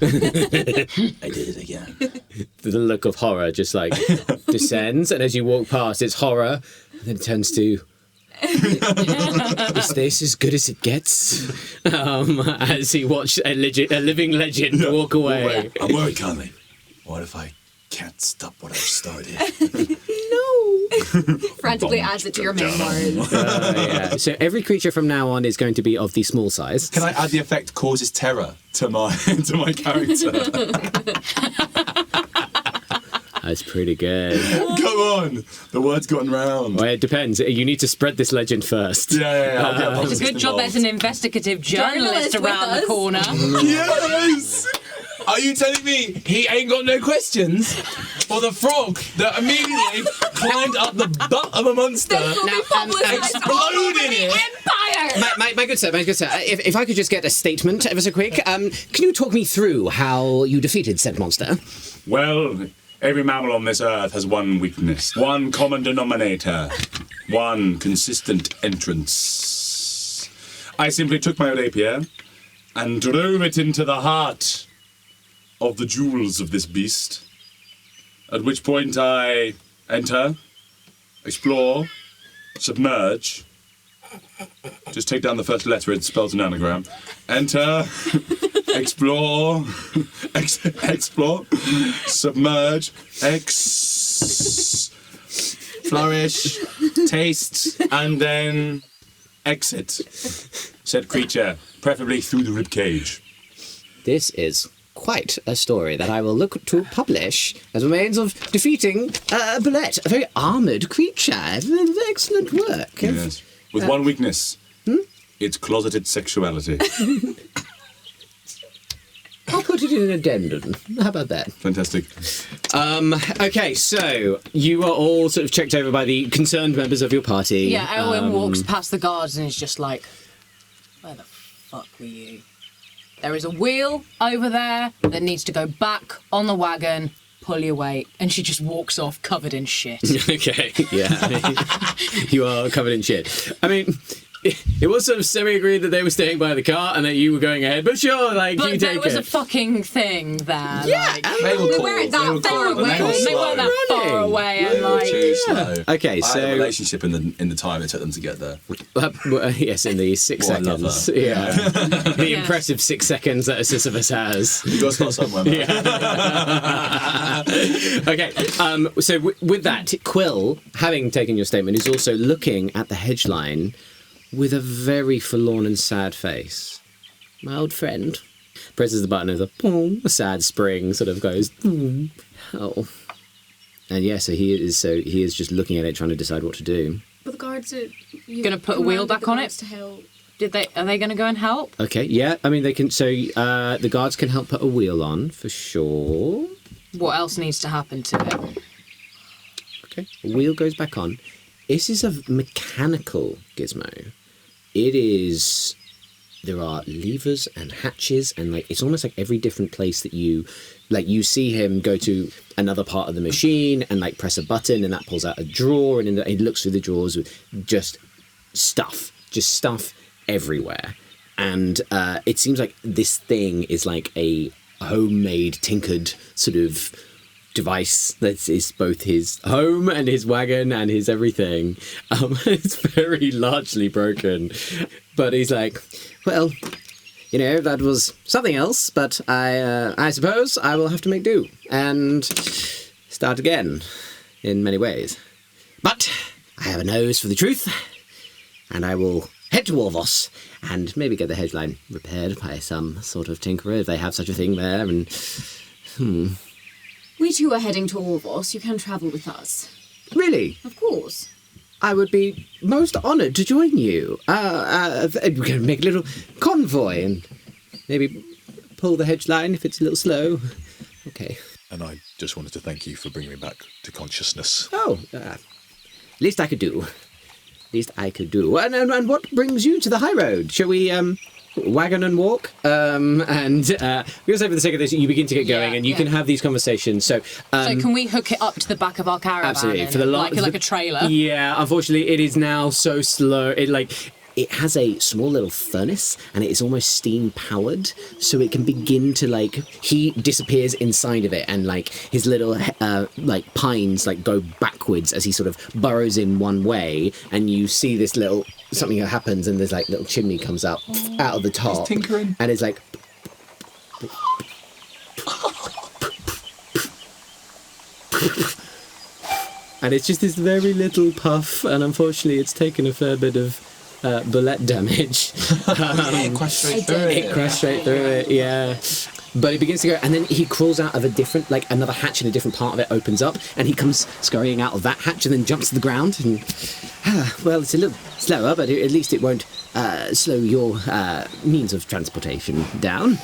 I did it again. The look of horror just like descends, and as you walk past, it's horror, and then it turns to. Is this as good as it gets? As he watched a living legend walk away. I'm worried, Conley. What if I can't stop what I've started? No. Frantically adds it to your memoirs. Yeah. So every creature from now on is going to be of the small size. Can I add the effect causes terror to my character? That's pretty good. Come on! The word's gotten round. Well, it depends. You need to spread this legend first. Yeah. It's a good job there's an investigative journalist around the corner. Yes! Are you telling me he ain't got no questions? Or the frog that immediately climbed up the butt of a monster, exploded it? My good sir, if I could just get a statement ever so quick. Can you talk me through how you defeated said monster? Well, every mammal on this earth has one weakness, one common denominator, one consistent entrance. I simply took my rapier and drove it into the heart of the jewels of this beast, at which point I enter, explore, submerge. Just take down the first letter, it spells an anagram. Enter, explore, explore, submerge, flourish, taste, and then exit. Said creature, preferably through the ribcage. This is quite a story that I will look to publish as a means of defeating Bullet, a very armoured creature. Excellent work. Yes. With one weakness. It's closeted sexuality. I'll put it in an addendum. How about that? Fantastic. Okay, so you are all sort of checked over by the concerned members of your party. Yeah, Owen walks past the guards and is just like, where the fuck were you? There is a wheel over there that needs to go back on the wagon. Pull your weight. And she just walks off covered in shit. Okay, yeah. You are covered in shit. I mean, it was sort of semi-agreed that they were staying by the car and that you were going ahead, but sure, like, but you take it. But there was a fucking thing there. Yeah, like, they weren't that far away. They weren't that far away. And like, too slow. Okay, I so... had a relationship in the time it took them to get there. Yes, in the 6 Well, I love seconds. that. Yeah. The impressive 6 seconds that Sisyphus has. You got to start somewhere, man. Okay, so with that, Quill, having taken your statement, is also looking at the hedge line with a very forlorn and sad face. My old friend presses the button of the boom, a sad spring sort of goes, oh. And yeah, so he is just looking at it, trying to decide what to do. But the guards are going to put a wheel back on it? To help. Are they going to go and help? Okay, yeah, I mean, they can, so the guards can help put a wheel on, for sure. What else needs to happen to it? Okay, a wheel goes back on. This is a mechanical gizmo. It is... There are levers and hatches, and like it's almost like every different place that you see him go to another part of the machine and like press a button, and that pulls out a drawer, and he looks through the drawers with just stuff everywhere. And it seems like this thing is like a homemade, tinkered sort of device that is both his home and his wagon and his everything. It's very largely broken, but he's like, well, you know, that was something else, but I suppose I will have to make do and start again in many ways. But I have a nose for the truth, and I will head to Orvos and maybe get the hedge line repaired by some sort of tinkerer if they have such a thing there. And We too are heading to Orvos. You can travel with us. Really? Of course. I would be most honoured to join you. We're going to make a little convoy and maybe pull the hedge line if it's a little slow. Okay. And I just wanted to thank you for bringing me back to consciousness. Oh, least I could do. And what brings you to the high road? Shall we wagon and walk? Because over the sake of this, you begin to get going, and you can have these conversations. So can we hook it up to the back of our caravan? Absolutely. For the like a trailer? Yeah, unfortunately, it is now so slow. it has a small little furnace, and it is almost steam powered, so it can begin to like heat disappears inside of it, and like his little like pines like go backwards as he sort of burrows in one way, and you see this little something that happens, and there's like little chimney comes out of the top. He's tinkering. And it's like. And it's just this very little puff, and unfortunately it's taken a fair bit of bullet damage. It crashed straight through it. It crashed straight through it, yeah. But it begins to go, and then he crawls out of a different, like another hatch in a different part of it opens up, and he comes scurrying out of that hatch and then jumps to the ground. And well, it's a little slower, but at least it won't slow your means of transportation down.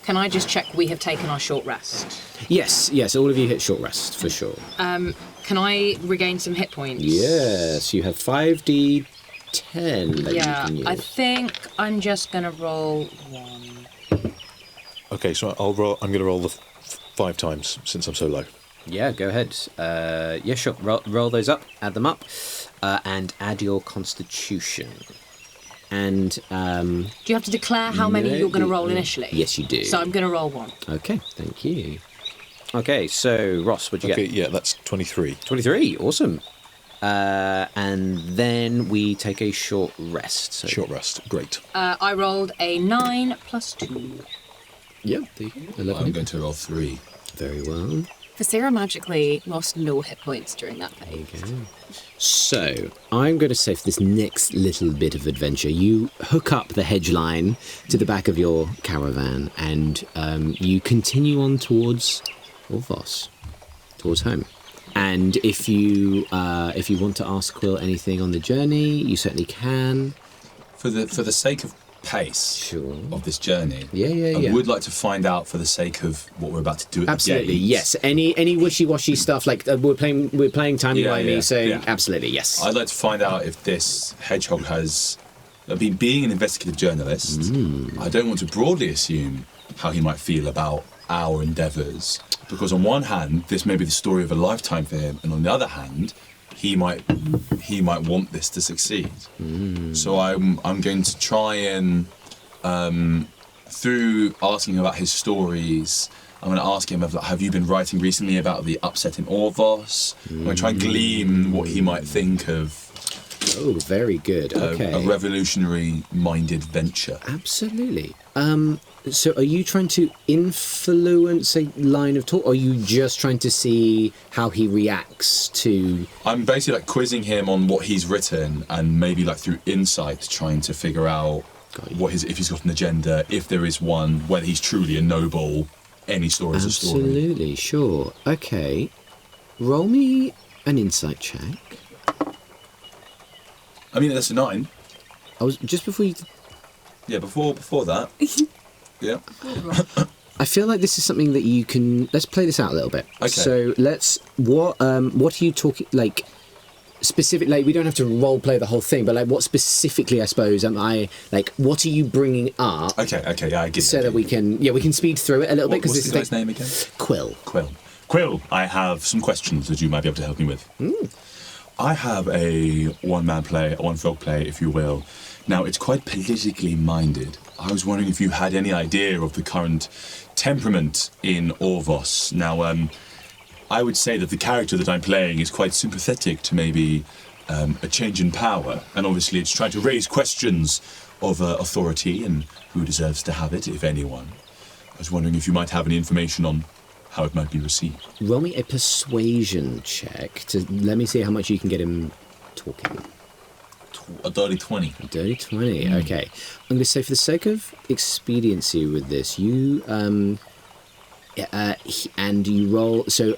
Can I just check we have taken our short rest? Yes, all of you hit short rest for sure. Can I regain some hit points? Yes, you have 5d10 that you can use. I think I'm just going to roll 1. Okay, so I'm going to roll the 5 times since I'm so low. Yeah, go ahead. Yeah, sure. Roll those up, add them up, and add your constitution. And do you have to declare how many you're going to roll initially? Yes, you do. So I'm going to roll 1. Okay, thank you. Okay, so Ross, what'd you get? Okay, yeah, that's 23. 23, awesome. And then we take a short rest. So. Short rest, great. I rolled a 9 plus 2. Yeah, there you go. 11. I'm going to roll 3. Very well. Sarah magically lost no hit points during that phase. Okay. So, I'm going to say for this next little bit of adventure, you hook up the hedge line to the back of your caravan, and you continue on towards Orvos, towards home. And if you want to ask Quill anything on the journey, you certainly can. For the sake of pace Sure. of this journey, Yeah. I would like to find out for the sake of what we're about to do at Absolutely, the gates. yes. Any wishy-washy stuff, like we're playing timey-wimey, so yeah. absolutely, yes. I'd like to find out if this hedgehog has being an investigative journalist. I don't want to broadly assume how he might feel about our endeavours, because on one hand, this may be the story of a lifetime for him, and on the other hand, he might want this to succeed. So I'm going to try and through asking about his stories, I'm going to ask him, have you been writing recently about the upset in Orvos? I'm going to try and glean what he might think of Oh, very good. Okay. a revolutionary-minded venture. Absolutely. So are you trying to influence a line of talk, or are you just trying to see how he reacts to... I'm basically like quizzing him on what he's written, and maybe like through insight trying to figure out if he's got an agenda, if there is one, whether he's truly a noble. Any story is a story. Absolutely, sure. Okay. Roll me an insight check. I mean, that's a 9. I was just before you... Yeah, before that. Yeah. I feel like this is something that you can... Let's play this out a little bit. Okay. So let's... What are you talking... Like, specific... Like, we don't have to role play the whole thing, but like, what specifically, I suppose, am I... Like, what are you bringing up? Okay, yeah, I get it. So that we can... Yeah, we can speed through it a little bit, because What's this the is... guy's name again? Quill. Quill, I have some questions that you might be able to help me with. I have a one-man play, a one-folk play, if you will. Now, it's quite politically minded. I was wondering if you had any idea of the current temperament in Orvos. Now, I would say that the character that I'm playing is quite sympathetic to maybe a change in power. And obviously it's trying to raise questions of authority and who deserves to have it, if anyone. I was wondering if you might have any information on how it might be received. Roll me a persuasion check to let me see how much you can get him talking. A dirty 20. A dirty 20, okay. I'm going to say, for the sake of expediency with this, you... and you roll... So,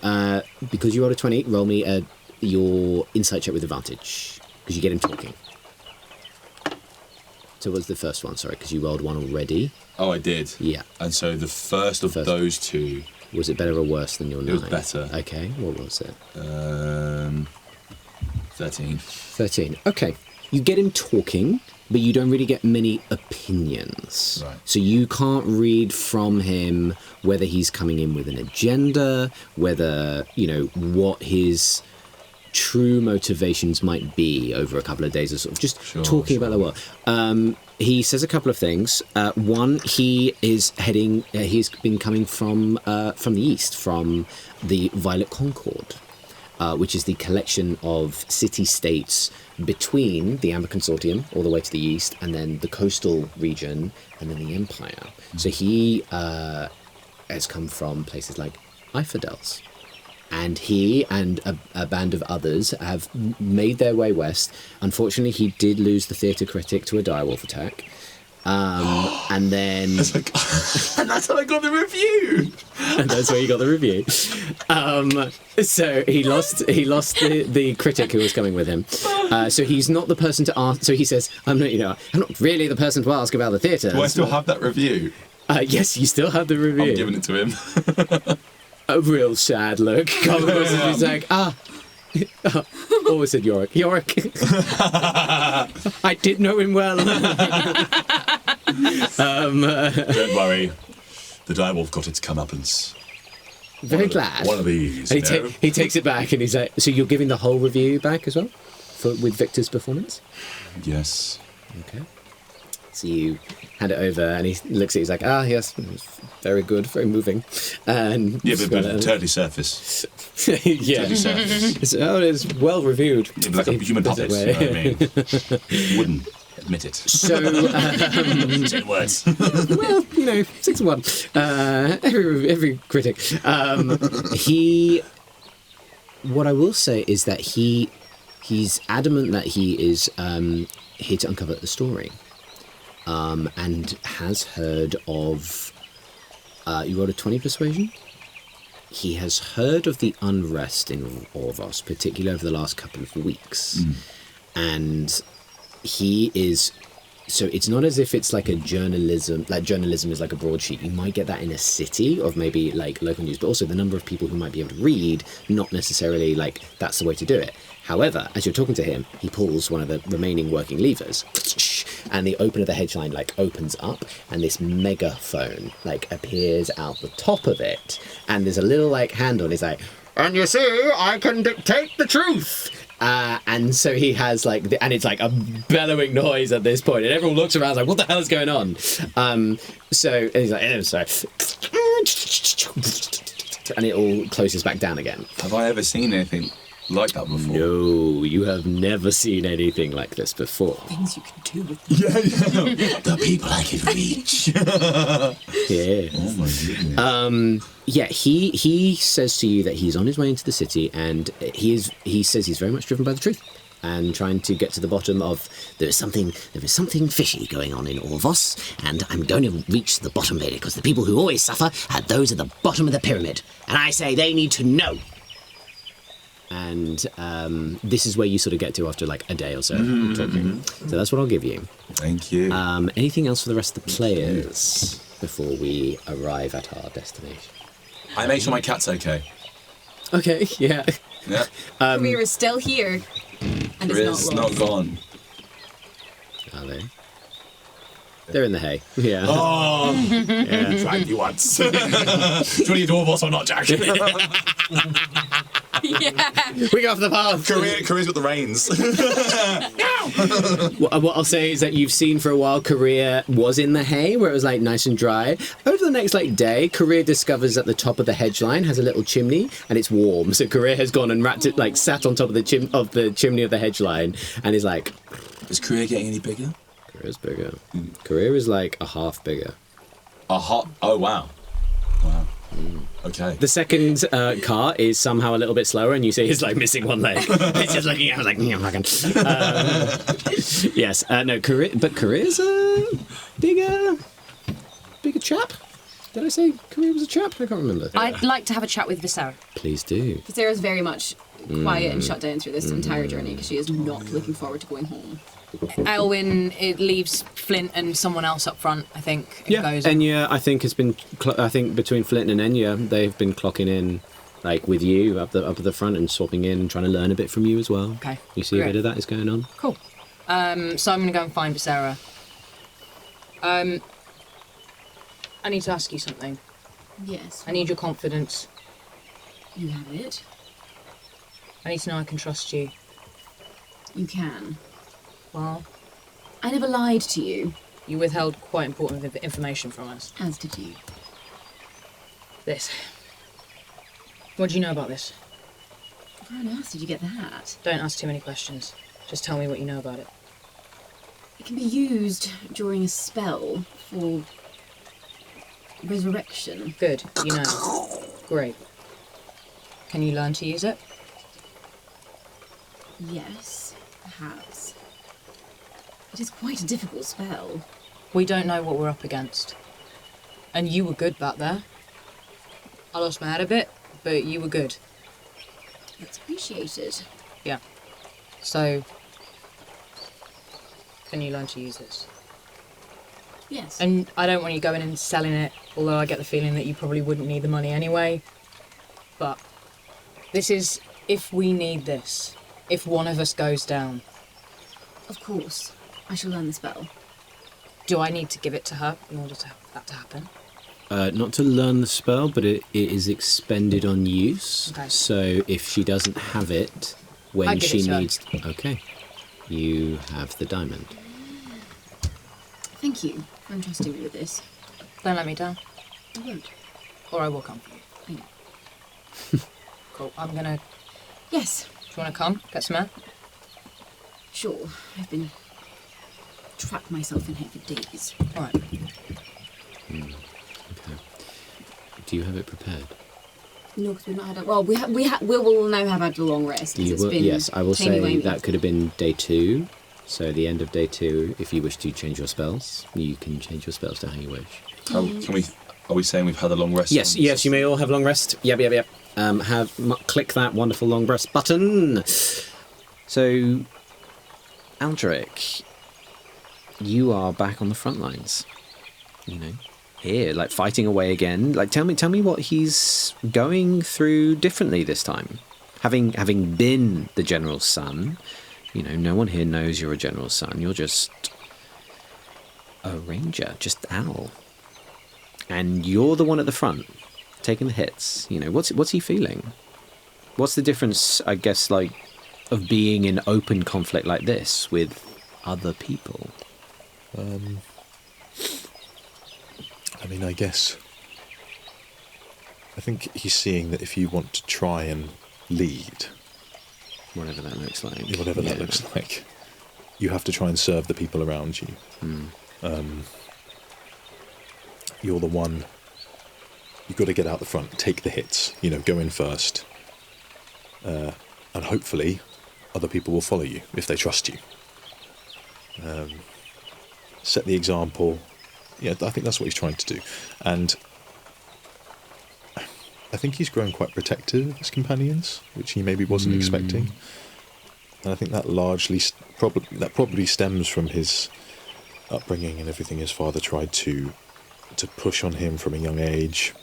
because you rolled a 20, roll me your insight check with advantage, because you get him talking. So what's the first one? Sorry, because you rolled one already. Oh, I did? Yeah. And so the first of those two... Was it better or worse than your 9? It was better. Okay, what was it? 13. 13, okay. You get him talking, but you don't really get many opinions. Right. So you can't read from him whether he's coming in with an agenda, whether, what his true motivations might be over a couple of days of sort of just talking about the world. He says a couple of things. One, he is heading. He's been coming from the east, from the Violet Concord, which is the collection of city-states between the Amber Consortium, all the way to the east, and then the coastal region, and then the Empire. So he has come from places like Ifidels. And he and a band of others have made their way west. Unfortunately, he did lose the theatre critic to a direwolf attack. And then... and that's how I got the review! And that's where you got the review. So he lost the critic who was coming with him. So he's not the person to ask... So he says, I'm not really the person to ask about the theatre. Do I still have that review? Yes, you still have the review. I'm giving it to him. A real sad look. He's like, what was it, Yorick? Yorick. I did know him well. Don't worry. The direwolf got its comeuppance. Very glad. One of these. And he takes it back and he's like, so you're giving the whole review back as well? With Victor's performance? Yes. Okay. So you hand it over and he looks at it, he's like, yes, very good, very moving. And yeah, but totally surface. Yeah. Totally surface. It's well reviewed. Yeah, like a human puppet, you know what I mean? Wouldn't admit it. So, 10 words. Well, 6-1. Every critic. What I will say is that he's adamant that he is here to uncover the story. And has heard of... you rolled a 20 persuasion? He has heard of the unrest in Orvos, particularly over the last couple of weeks. And he is... So it's not as if it's like journalism is like a broadsheet. You might get that in a city of maybe like local news, but also the number of people who might be able to read, not necessarily like that's the way to do it. However, as you're talking to him, he pulls one of the remaining working levers, and the open of the hedge line like opens up, and this megaphone like appears out the top of it, and there's a little like handle, and he's like, and you see, I can dictate the truth. And so he has like, and it's like a bellowing noise at this point, and everyone looks around like, what the hell is going on? So and he's like, and it all closes back down again. Have I ever seen anything like that before? No, you have never seen anything like this before. Things you can do with Yeah. The people I can reach. Yeah. Oh my goodness. Yeah, he says to you that he's on his way into the city, and he says he's very much driven by the truth and trying to get to the bottom of there is something fishy going on in Orvos, and I'm going to reach the bottom of it because the people who always suffer are those at the bottom of the pyramid, and I say they need to know. And this is where you sort of get to after like a day or so of talking. So that's what I'll give you. Thank you. Anything else for the rest of the players before we arrive at our destination? I make sure my cat's okay. Okay, yeah. Yeah. Career is still here, and It's not gone. Are they? They're in the hay. Yeah. Oh, Yeah. tried you once. Do you want to get Orvos or not, Jack? Yeah. We go off the path. Career's got the reins. What I'll say is that you've seen for a while Korea was in the hay where it was like nice and dry. Over the next like day, Korea discovers at the top of the hedge line has a little chimney and it's warm. So Korea has gone and wrapped it, like sat on top of the chimney of the hedge line and is like... Is Korea getting any bigger? Korea's bigger. Korea is like a half bigger. Oh, wow. Wow. Okay. The second car is somehow a little bit slower, and you see he's like missing one leg. It's just looking at him like, yes, no, Korea, but Korea's a bigger chap. Did I say Korea was a chap? I can't remember. I'd like to have a chat with Visera. Please do. Sarah's very much quiet and shut down through this entire journey because she is not looking forward to going home. Elwyn, it leaves Flint and someone else up front, I think. Yeah, Goes Enya, I think has been. I think between Flint and Enya, they've been clocking in, like with you up at the front and swapping in and trying to learn a bit from you as well. Okay. You see a bit of that is going on. Cool. So I'm going to go and find Visera. I need to ask you something. Yes. I need your confidence. You have it. I need to know I can trust you. You can. Well, I never lied to you. you withheld quite important information from us. As did you. This. What do you know about this? Where on earth did you get that? Don't ask too many questions. Just tell me what you know about it. It can be used during a spell for resurrection. Good, you know. Great. Can you learn to use it? Yes, perhaps. It is quite a difficult spell. We don't know what we're up against. And you were good back there. I lost my head a bit, but you were good. That's appreciated. Yeah. So, can you learn to use this? Yes. And I don't want you going and selling it, although I get the feeling that you probably wouldn't need the money anyway. But this is if we need this. If one of us goes down. Of course. I shall learn the spell. Do I need to give it to her in order for that to happen? Not to learn the spell, but it is expended on use. Okay. So if she doesn't have it when I give she it to her. needs... Okay. You have the diamond. Thank you for entrusting me with this. Don't let me down, I won't. or I will come for you. I know. Cool. I'm gonna... Yes, Do you want to come? Get some air? sure. I've been trapped myself in here for days. All right. Okay. Do you have it prepared? No, because we've not had a... Well, we will now have had a long rest. 'cause You it's will, been yes, I will say tamey-wamey. that could have been day 2. So the end of day 2, if you wish to change your spells, you can change your spells to how you wish. Are we saying we've had a long rest? Yes, yes, you may all have long rest. Yep. Click that wonderful long rest button. So, Aldrich, you are back on the front lines. You know, here, like fighting away again. Like, tell me what he's going through differently this time. Having been the general's son, you know, no one here knows you're a general's son. You're just a ranger, just Al. And you're the one at the front, taking the hits. You know, what's he feeling? What's the difference, I guess, like, of being in open conflict like this with other people? I mean, I guess... I think he's seeing that if you want to try and lead, Whatever that looks like. whatever that Yeah. looks like, you have to try and serve the people around you. You're the one... You've got to get out the front, take the hits, you know, go in first. And hopefully other people will follow you if they trust you. Set the example. Yeah, I think that's what he's trying to do. And I think he's grown quite protective of his companions, which he maybe wasn't expecting. And I think that largely, probably stems from his upbringing and everything his father tried to push on him from a young age.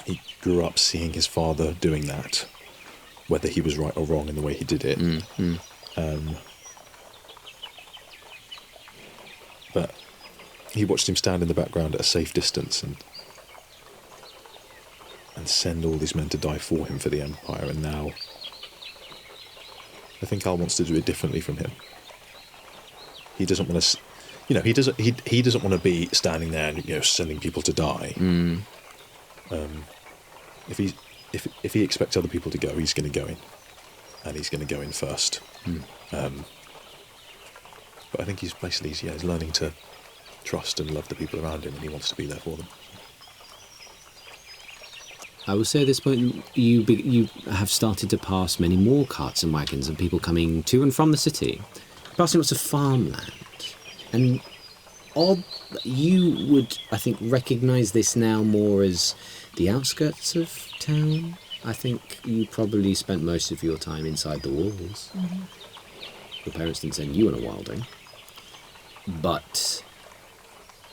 He grew up seeing his father doing that, whether he was right or wrong in the way he did it. But he watched him stand in the background at a safe distance and send all these men to die for him for the Empire, and now I think Al wants to do it differently from him. He doesn't want to, you know, he doesn't want to be standing there and, you know, sending people to die. If he expects other people to go, he's going to go in, and he's going to go in first. But I think he's basically he's learning to trust and love the people around him, and he wants to be there for them. I will say at this point, you have started to pass many more carts and wagons and people coming to and from the city, passing lots of farmland. And you would, I think, recognise this now more as the outskirts of town. I think you probably spent most of your time inside the walls. Your parents didn't send you on a wilding. But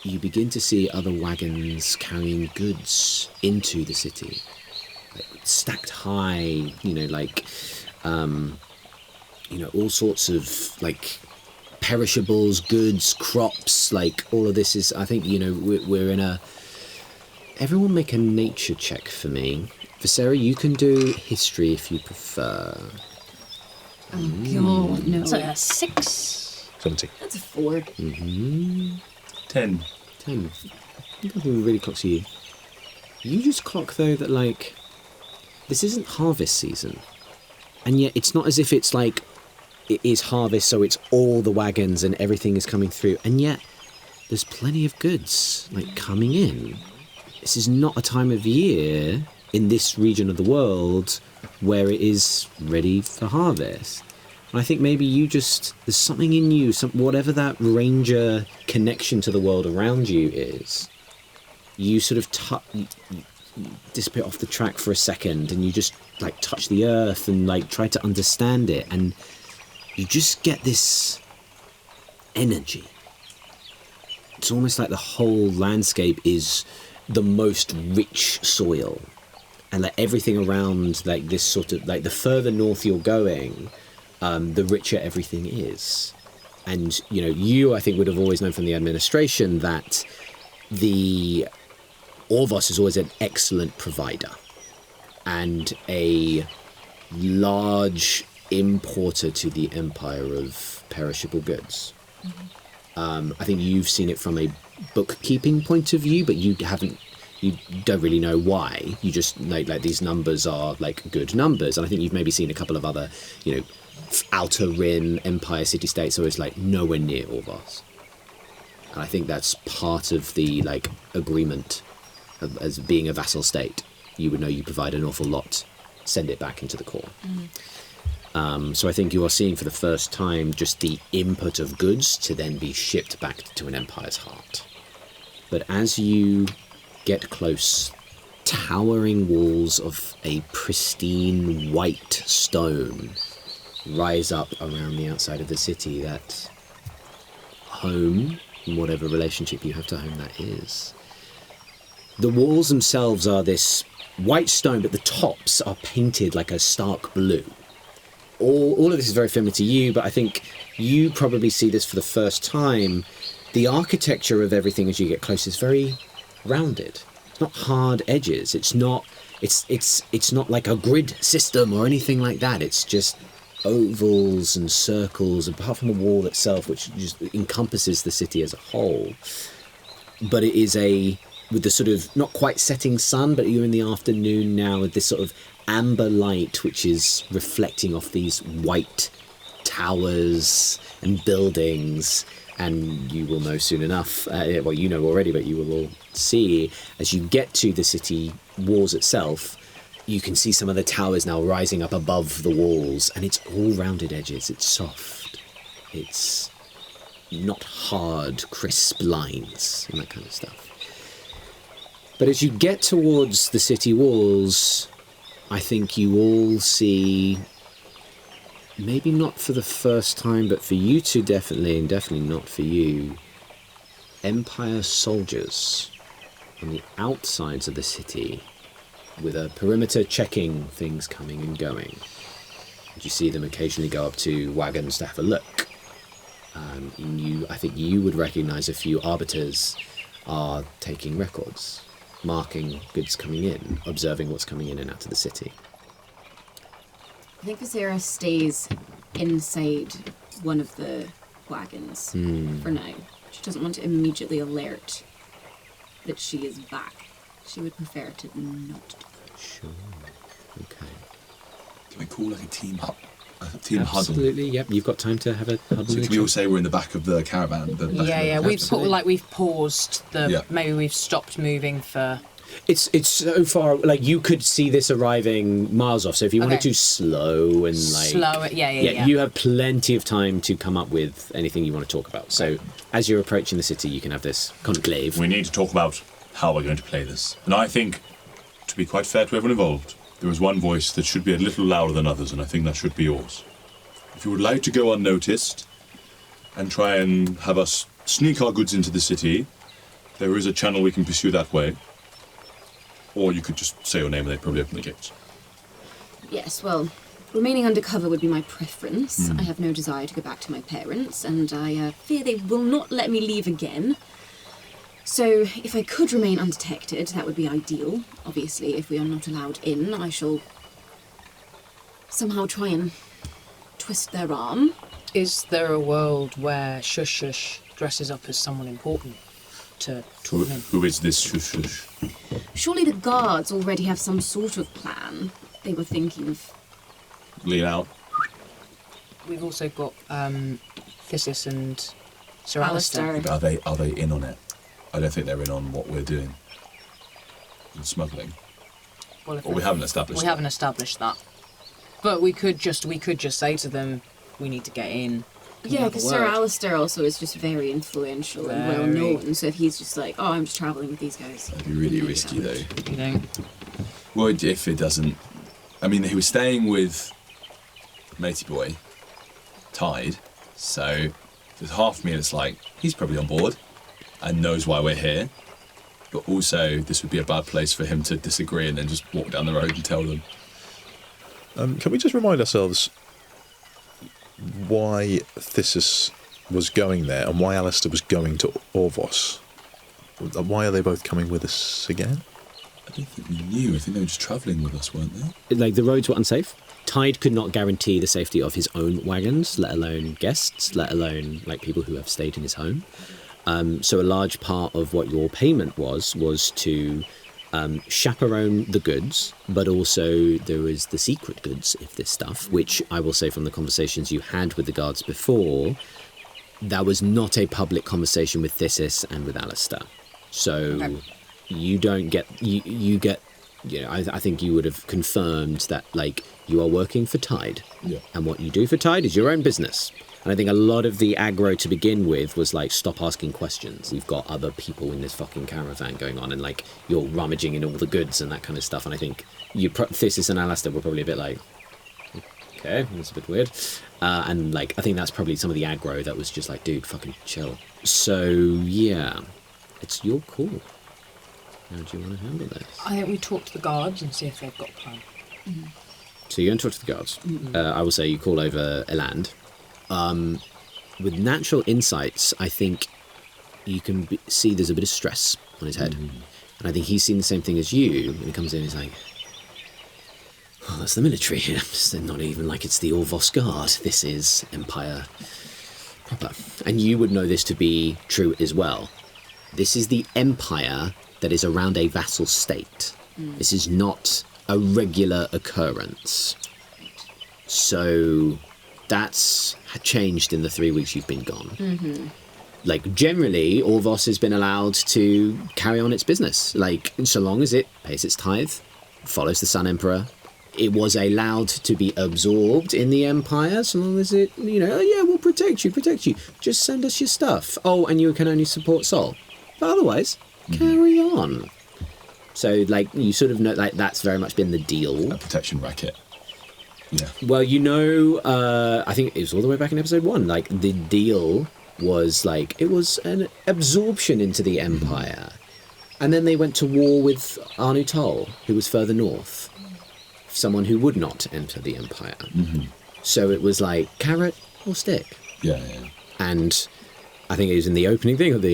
you begin to see other wagons carrying goods into the city, like stacked high, all sorts of like perishables, goods, crops, like all of this is, I think, we're in a... Everyone make a nature check for me. For Sarah, you can do history if you prefer. Oh, God, no. That's a 6. 70. That's a 4. 10. 10. Nothing really clocks you. You just clock, though, that, like, this isn't harvest season. And yet it's not as if it's like, it is harvest, so it's all the wagons and everything is coming through. And yet there's plenty of goods, like, coming in. This is not a time of year in this region of the world where it is ready for harvest. And I think maybe you just, there's something in you, whatever that ranger connection to the world around you is, you sort of disappear off the track for a second and you just like touch the earth and like try to understand it, and you just get this energy. It's almost like the whole landscape is the most rich soil, and like everything around, like this sort of, like the further north you're going, the richer everything is. And you know, you I think would have always known from the administration that the Orvos is always an excellent provider and a large importer to the empire of perishable goods. I think you've seen it from a bookkeeping point of view, but you don't really know why. You just know like these numbers are like good numbers, and I think you've maybe seen a couple of other, you know, outer rim empire city-states, so it's like nowhere near Orvos. And I think that's part of the like agreement as being a vassal state. You would know you provide an awful lot, send it back into the core. So I think you are seeing for the first time just the input of goods to then be shipped back to an empire's heart. But as you get close, towering walls of a pristine white stone rise up around the outside of the city. That home, whatever relationship you have to home that is. The walls themselves are this white stone, but the tops are painted like a stark blue. All of this is very familiar to you, but I think you probably see this for the first time. The architecture of everything as you get close is very rounded. It's not hard edges. It's not like a grid system or anything like that. It's just ovals and circles, apart from the wall itself, which just encompasses the city as a whole. But it is with the sort of, not quite setting sun, but you're in the afternoon now with this sort of amber light which is reflecting off these white towers and buildings. And you will know soon enough, well, you know already, but you will all see as you get to the city walls itself, you can see some of the towers now rising up above the walls, and it's all rounded edges. It's soft. It's not hard, crisp lines and that kind of stuff. But as you get towards the city walls, I think you all see, maybe not for the first time, but for you two definitely, and definitely not for you, Empire soldiers on the outsides of the city with a perimeter checking things coming and going. And you see them occasionally go up to wagons to have a look. I think you would recognise a few arbiters are taking records, marking goods coming in, observing what's coming in and out of the city. I think Visera stays inside one of the wagons for now. She doesn't want to immediately alert that she is back. She would prefer to not do that. Sure. Okay. Can we call like a team huddle? Absolutely, yep. You've got time to have a huddle. So can we all say we're in the back of the caravan? Yeah. We've paused. Maybe we've stopped moving for. It's so far, like you could see this arriving miles off. So if you wanted to slow and like slow it, yeah. You have plenty of time to come up with anything you want to talk about. So as you're approaching the city, you can have this conclave. We need to talk about how we're going to play this. And I think, to be quite fair to everyone involved, there is one voice that should be a little louder than others, and I think that should be yours. If you would like to go unnoticed and try and have us sneak our goods into the city, there is a channel we can pursue that way. Or you could just say your name and they'd probably open the gates. Yes, well, remaining undercover would be my preference. I have no desire to go back to my parents, and I fear they will not let me leave again. So, if I could remain undetected, that would be ideal. Obviously, if we are not allowed in, I shall somehow try and twist their arm. Is there a world where Shush Shush dresses up as someone important to talk in? Who is this Shush Shush? Surely the guards already have some sort of plan. They were thinking of... Lean out. We've also got Thesis and Sir Alistair. Alistair. Are they in on it? I don't think they're in on what we're doing. In smuggling. Well, Or we haven't established We that. haven't established that. But we could just say to them, we need to get in. Yeah, because Sir Alistair also is just very influential and well known. So if he's just like, oh, I'm just travelling with these guys. That'd be really risky, though. You know? Well, if it doesn't... I mean, he was staying with Matey Boy, Tide, so there's half me that's like, he's probably on board and knows why we're here. But also, this would be a bad place for him to disagree and then just walk down the road and tell them. Can we just remind ourselves why Thesis was going there and why Alistair was going to Orvos? Why are they both coming with us again? I don't think we knew. I think they were just travelling with us, weren't they? Like, the roads were unsafe. Tide could not guarantee the safety of his own wagons, let alone guests, let alone like people who have stayed in his home. So a large part of what your payment was to chaperone the goods, but also there was the secret goods of this stuff, which I will say from the conversations you had with the guards before, that was not a public conversation with Thesis and with Alistair. So you don't get, you get, you know, I think you would have confirmed that, like, you are working for Tide. Yeah. And what you do for Tide is your own business. And I think a lot of the aggro to begin with was like, stop asking questions. You've got other people in this fucking caravan going on and like you're rummaging in all the goods and that kind of stuff. And I think Thesis and Alistair were probably a bit like, okay, that's a bit weird. And like, I think that's probably some of the aggro that was just like, dude, fucking chill. So yeah, it's your call. How do you want to handle this? I think we talk to the guards and see if they've got a plan. So you go and talk to the guards. I will say you call over Eland. With natural insights, I think you can see there's a bit of stress on his head. And I think he's seen the same thing as you. When he comes in, he's like, oh, that's the military here. It's not even like it's the Orvos Guard. This is Empire proper. And you would know this to be true as well. This is the Empire that is around a vassal state. This is not a regular occurrence. So that's changed in the 3 weeks you've been gone. Like, generally, Orvos has been allowed to carry on its business. Like, so long as it pays its tithe, follows the Sun Emperor. It was allowed to be absorbed in the Empire, so long as it, you know, oh yeah, we'll protect you. Just send us your stuff. Oh, and you can only support Sol. But otherwise, carry on. So, like, you sort of know, like, that's very much been the deal. A protection racket. Yeah. Well, you know, I think it was all the way back in episode 1. Like, the deal was, like, it was an absorption into the Empire. And then they went to war with Anu Tol, who was further north. Someone who would not enter the Empire. So it was like, carrot or stick? Yeah. And I think it was in the opening thing of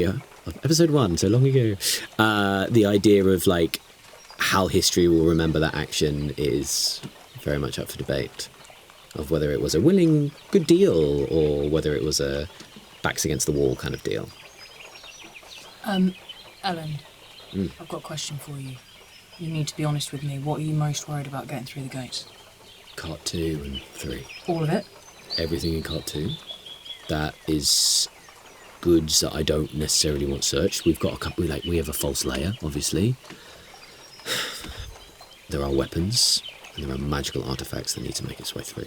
episode 1, so long ago. The idea of, like, how history will remember that action is very much up for debate, of whether it was a willing, good deal or whether it was a backs against the wall kind of deal. Ellen, I've got a question for you. You need to be honest with me. What are you most worried about getting through the gates? Cart 2 and 3. All of it? Everything in Cart 2. That is goods that I don't necessarily want searched. We've got a couple, like, we have a false layer, obviously. There are weapons, and there are magical artifacts that need to make its way through.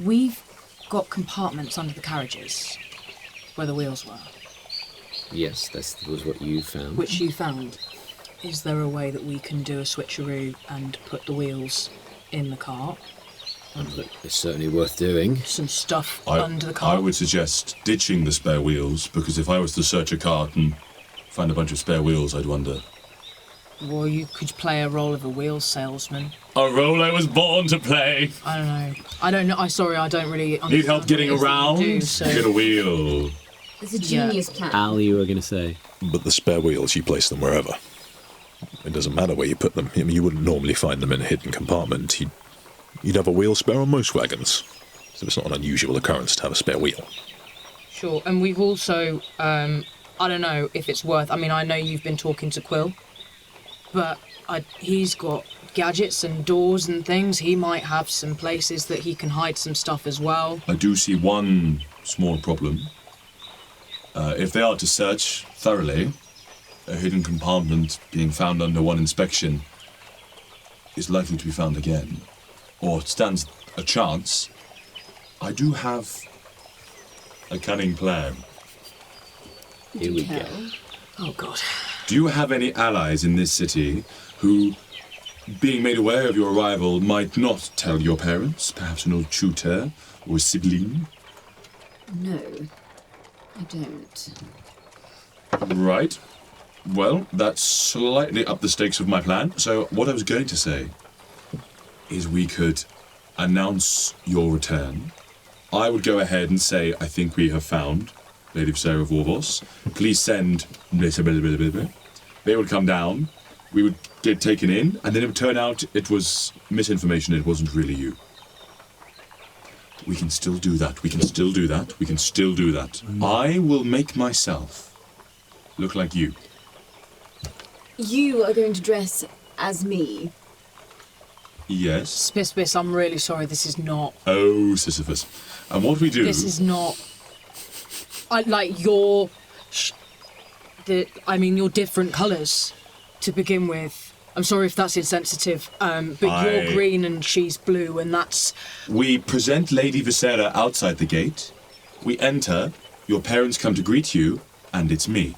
We've got compartments under the carriages where the wheels were. Yes, that was what you found. Which you found. Is there a way that we can do a switcheroo and put the wheels in the cart? It's certainly worth doing. Some stuff under the cart? I would suggest ditching the spare wheels, because if I was to search a cart and find a bunch of spare wheels, I'd wonder. Well, you could play a role of a wheel salesman. A role I was born to play. I don't know. Sorry, I don't really understand. Need help getting what it is that around? you do, so. Get a wheel. It's a genius plan. Al, you were going to say? But the spare wheels, you place them wherever. It doesn't matter where you put them. I mean, you wouldn't normally find them in a hidden compartment. You'd have a wheel spare on most wagons. So it's not an unusual occurrence to have a spare wheel. Sure, and we've also, I don't know if it's worth, I mean, I know you've been talking to Quill, but he's got gadgets and doors and things. He might have some places that he can hide some stuff as well. I do see one small problem. If they are to search thoroughly, a hidden compartment being found under one inspection is likely to be found again. Or stands a chance. I do have a cunning plan. Here we go. Oh, God. Do you have any allies in this city who, being made aware of your arrival, might not tell your parents? Perhaps an old tutor or a sibling? No, I don't. Right. Well, that's slightly up the stakes of my plan. So what I was going to say is we could announce your return. I would go ahead and say, I think we have found Lady Sarah of Orvos. Please send... They would come down, we would get taken in, and then it would turn out it was misinformation, it wasn't really you. We can still do that, we can still do that, we can still do that. I will make myself look like you. You are going to dress as me. Yes. Spiss, I'm really sorry, this is not... Oh, Sisyphus. And what we do... This is not... like, your... your different colours to begin with. I'm sorry if that's insensitive, but you're green and she's blue, and that's... We present Lady Visera outside the gate. We enter, your parents come to greet you, and it's me.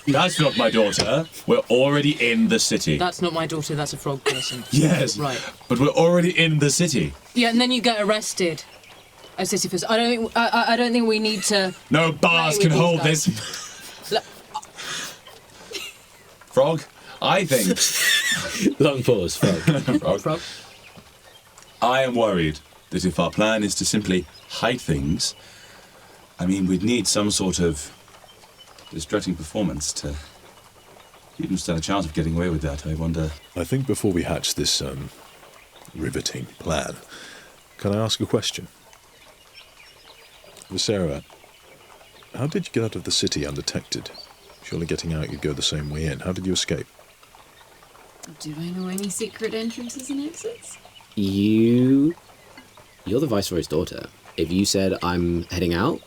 That's not my daughter. We're already in the city. That's not my daughter, that's a frog person. Yes. Right. But we're already in the city. Yeah, and then you get arrested. As Sisyphus. I don't think we need to... No bars can hold this. Frog, I think... Long pause, Frog. Frog. I am worried that if our plan is to simply hide things, we'd need some sort of distracting performance to even stand a chance of getting away with that. I wonder... I think before we hatch this riveting plan, can I ask a question? Visera, how did you get out of the city undetected? Surely getting out, you'd go the same way in. How did you escape? Do I know any secret entrances and exits? You're the Viceroy's daughter. If you said, I'm heading out,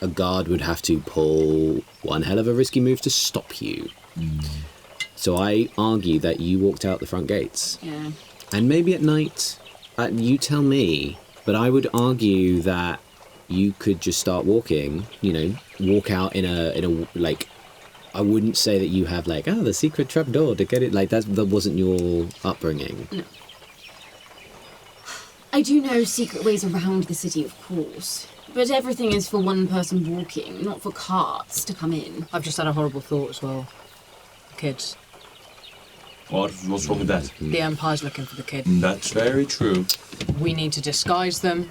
a guard would have to pull one hell of a risky move to stop you. So I argue that you walked out the front gates. Yeah. And maybe at night, you tell me, but I would argue that you could just start walking, walk out in a like, I wouldn't say that you have like, the secret trapdoor to get it, like that wasn't your upbringing. No. I do know secret ways around the city, of course. But everything is for one person walking, not for carts to come in. I've just had a horrible thought as well. Kids. What's wrong with that? The Empire's looking for the kid. That's very true. We need to disguise them.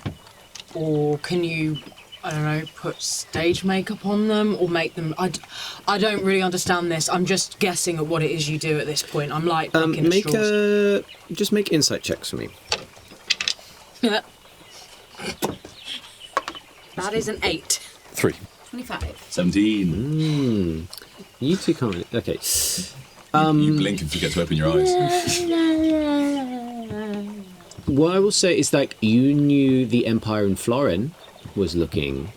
Or can you, I don't know, put stage makeup on them? Or make them... I don't really understand this. I'm just guessing at what it is you do at this point. I'm like picking at straws. Just make insight checks for me. Yeah. That is an 8. 3. 25. 17. You two can't... Okay. You blink and forget to open your eyes. What I will say is, like, you knew the Empire in Florin was looking.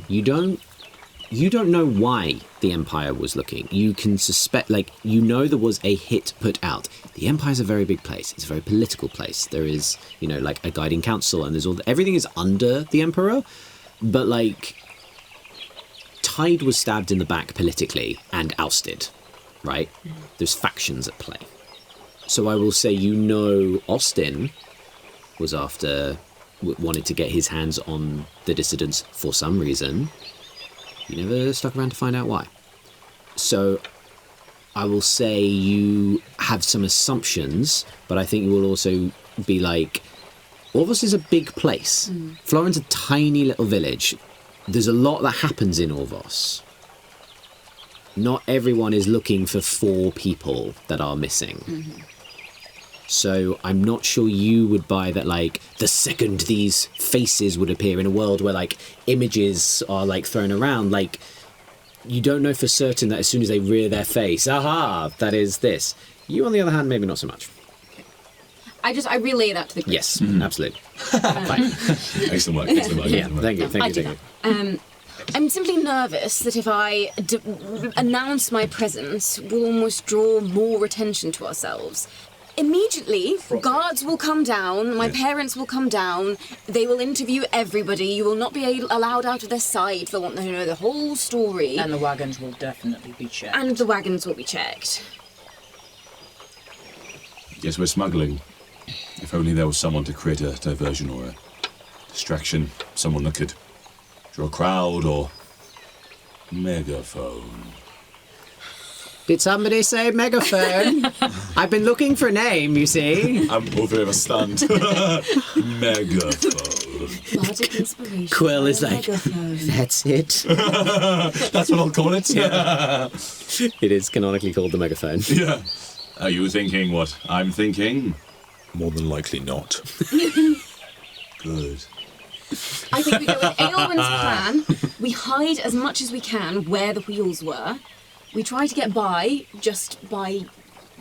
You don't know why the Empire was looking. You can suspect, like, there was a hit put out. The Empire's a very big place. It's a very political place. There is, like a guiding council, and there's everything is under the Emperor. But, like, Tide was stabbed in the back politically and ousted, right? There's factions at play. So I will say, Austin was wanted to get his hands on the dissidents for some reason. You never stuck around to find out why. So I will say you have some assumptions, but I think you will also be like, Orvos is a big place. Florin's a tiny little village. There's a lot that happens in Orvos. Not everyone is looking for 4 people that are missing. So I'm not sure you would buy that, like, the second these faces would appear in a world where, like, images are, like, thrown around, like, you don't know for certain that as soon as they rear their face, aha, that is this. You, on the other hand, maybe not so much. I relay that to the group. Yes, absolutely. Fine. Excellent work. Yeah, thank you. I'm simply nervous that if I announce my presence, we'll almost draw more attention to ourselves. Immediately, guards will come down, my parents will come down, they will interview everybody, you will not be allowed out of their sight, they'll want to know the whole story. And the wagons will definitely be checked. And the wagons will be checked. Yes, we're smuggling. If only there was someone to create a diversion or a distraction, someone that could draw a crowd or megaphone. Did somebody say megaphone? I've been looking for a name, you see. I'm all three of us stunned. Megaphone. Magic inspiration. Quill is like, megaphone. that's it. That's what I'll call it. Yeah. It is canonically called the megaphone. Yeah. Are you thinking what I'm thinking? More than likely not. Good. I think we go with Aelwyn's plan. We hide as much as we can where the wheels were. We try to get by just by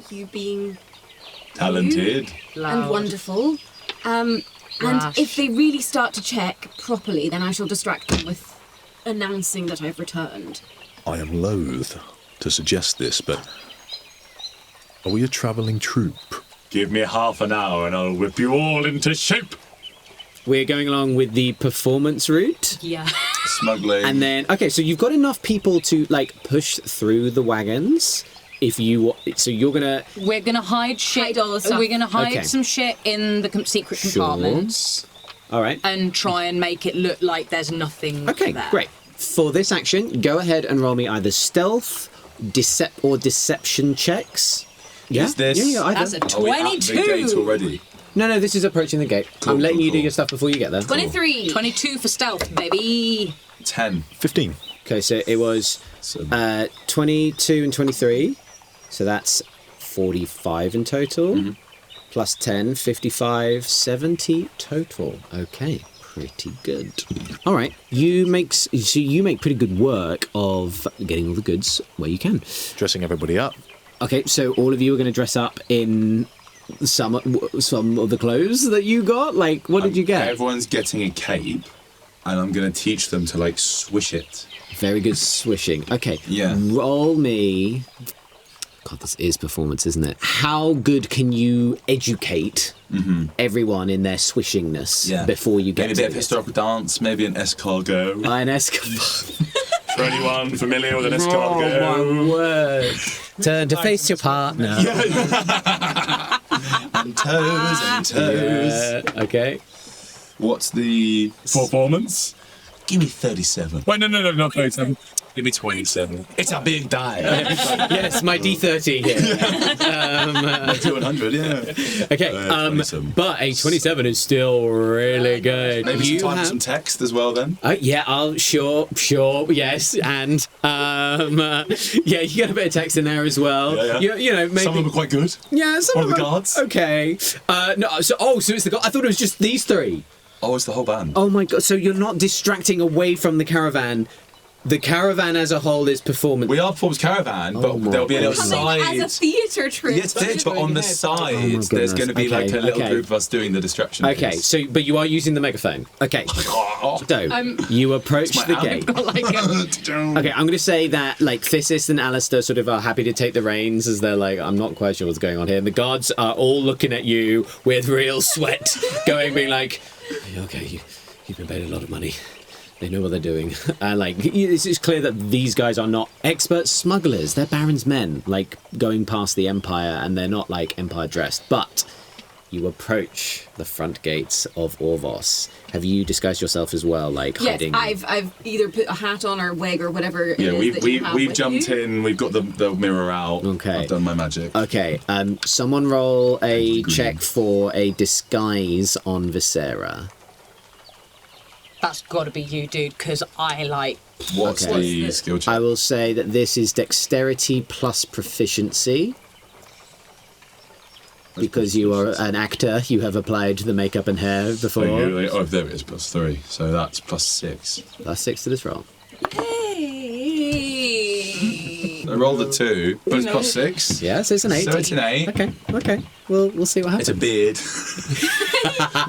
you being Talented. and wonderful. And if they really start to check properly, then I shall distract them with announcing that I've returned. I am loath to suggest this, but are we a travelling troupe? Give me half an hour and I'll whip you all into shape. We're going along with the performance route. Yeah. Smuggling. And then, okay, so you've got enough people to, like, push through the wagons. If you, so you're gonna... We're gonna hide shit. Hide all the stuff. We're gonna hide Okay. some shit in the secret Sure. compartments All right. and try and make it look like there's nothing Okay, there. great. For this action, go ahead and roll me either stealth, or deception checks. Yeah, Is this- yeah, either. That's a Are we at the 22. gate already? No, this is approaching the gate. Cool, I'm letting cool, you do cool. your stuff before you get there. 23. 22 for stealth, baby. 10. 15. Okay, so it was So 22 and 23. So that's 45 in total. Plus 10, 55, 70 total. Okay, pretty good. All right, you make pretty good work of getting all the goods where you can. Dressing everybody up. Okay, so all of you are going to dress up in some of the clothes that you got. Like, what did you get? Everyone's getting a cape, and I'm going to teach them to, like, swish it. Very good swishing. Okay, Yeah. roll me. God, this is performance, isn't it? How good can you educate everyone in their swishingness before you get Maybe a to bit of it? historical dance, maybe an escargot. An escargot. For anyone familiar with an Oh escargot. my word! Turn to face your partner. And toes and toes. Okay. What's the... Performance? Give me 37. Wait, no, not 37. Give me 27. It's a big die. Yes, my D30 here. 200, yeah. Okay. 27. But a 27 is still really good. Maybe some You time for have- some text as well, then. Yeah, I'll sure, yes, and yeah, you get a bit of text in there as well. Yeah. You know, maybe Some of them are quite good. yeah, some One of the them- guards. Okay, no, so it's the guard. I thought it was just these three. Oh, it's the whole band. Oh my god! So you're not distracting away from the caravan. The caravan as a whole is performance. We are Performance Caravan, but my there'll be a little Coming side. as a theatre troupe. Yes, theatre, but on the side, goodness. there's going to be like a Okay, little okay. group of us doing the distraction. Okay, bits. so but you are using the megaphone. Okay, Oh, so you approach my the album. gate. Like, Okay, I'm going to say that, like, Thysis and Alistair sort of are happy to take the reins as they're like, I'm not quite sure what's going on here. And the guards are all looking at you with real sweat, being like, okay, you've been paid a lot of money. They know what they're doing. It's clear that these guys are not expert smugglers. They're Baron's men, like, going past the Empire, and they're not, like, Empire dressed. But you approach the front gates of Orvos. Have you disguised yourself as well, like, Yes, hiding? I've either put a hat on or wig or whatever it yeah, is that you have we've with jumped you. in. We've got the mirror out. Okay. I've done my magic. Okay, someone roll a check for a disguise on Viscera. that's got to be you, dude, because I like. What's Okay. the skill check? I will say that this is dexterity plus proficiency. because you are an actor, you have applied the makeup and hair before. Oh, there it is, +3. So that's +6. Plus 6 to this roll. I rolled a 2, but it's +6. Yeah, so it's an 8. So it's an 8. Okay. We'll see what happens. It's a beard.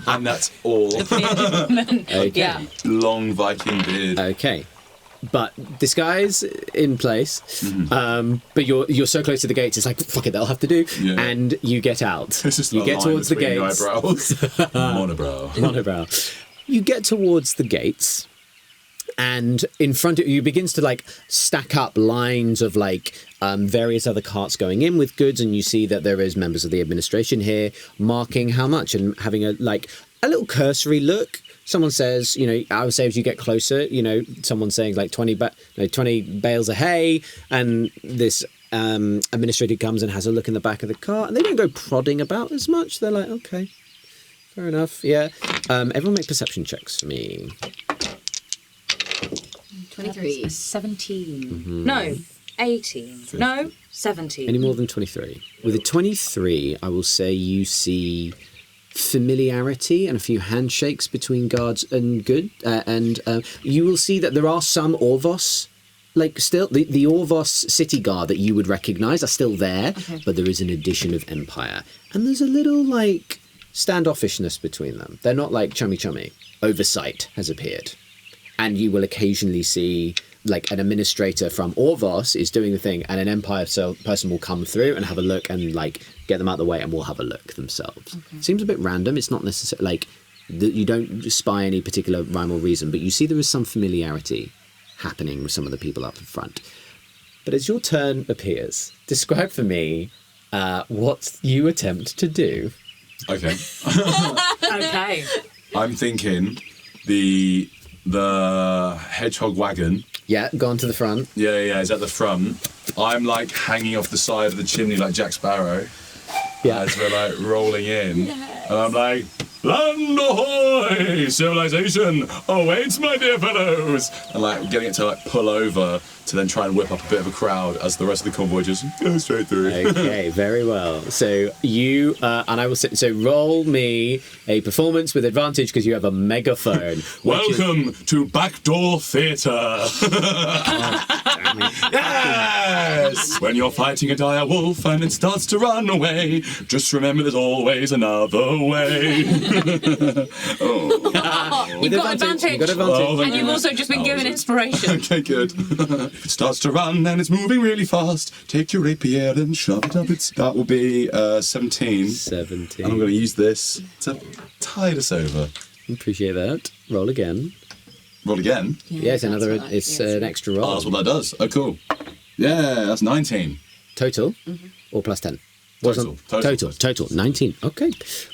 And that's all. Okay. Yeah. Long Viking beard. Okay. But this guy's in place, but you're so close to the gates, it's like, fuck it, that'll have to do. Yeah. And you get out. You get towards the gates. Monobrow. You get towards the gates, and in front of you begins to like stack up lines of like various other carts going in with goods, and you see that there is members of the administration here marking how much and having a little cursory look. Someone says, I would say as you get closer, someone's saying like 20 bales of hay, and this administrator comes and has a look in the back of the car, and they don't go prodding about as much. They're like, okay, fair enough, yeah. Everyone make perception checks for me. 23. 17. No, 18. No, 17. Any more than 23? With a 23, I will say you see familiarity and a few handshakes between guards and you will see that there are some Orvos, still the Orvos city guard that you would recognize are still there, but there is an addition of Empire, and there's a little standoffishness between them. They're not chummy. Oversight has appeared, and you will occasionally see an administrator from Orvos is doing the thing, and an Empire person will come through and have a look and get them out of the way, and will have a look themselves. Seems a bit random. It's not necessarily you don't spy any particular rhyme or reason, but you see there is some familiarity happening with some of the people up in front. But as your turn appears, describe for me what you attempt to do. Okay. Okay. I'm thinking the hedgehog wagon. Yeah, gone to the front. Yeah, is at the front. I'm hanging off the side of the chimney like Jack Sparrow. Yeah. As we're rolling in. And I'm like, land ahoy! Civilization awaits, my dear fellows! And getting it to pull over to then try and whip up a bit of a crowd as the rest of the convoy just goes straight through. Okay, very well. So you, and I will say, so roll me a performance with advantage because you have a megaphone. Welcome to Backdoor Theatre. Yes! When you're fighting a dire wolf and it starts to run away, just remember there's always another way. You've got advantage. And you've also just been given inspiration. Okay, good. If it starts to run and it's moving really fast, take your rapier and shove it up its... That will be 17. 17. And I'm going to use this to tide us over. Appreciate that. Roll again. Roll again? Yeah, it's another. It's an extra roll. Oh, that's what that does. Oh, cool. Yeah, that's 19. Total or plus 10? Total. 19. Okay,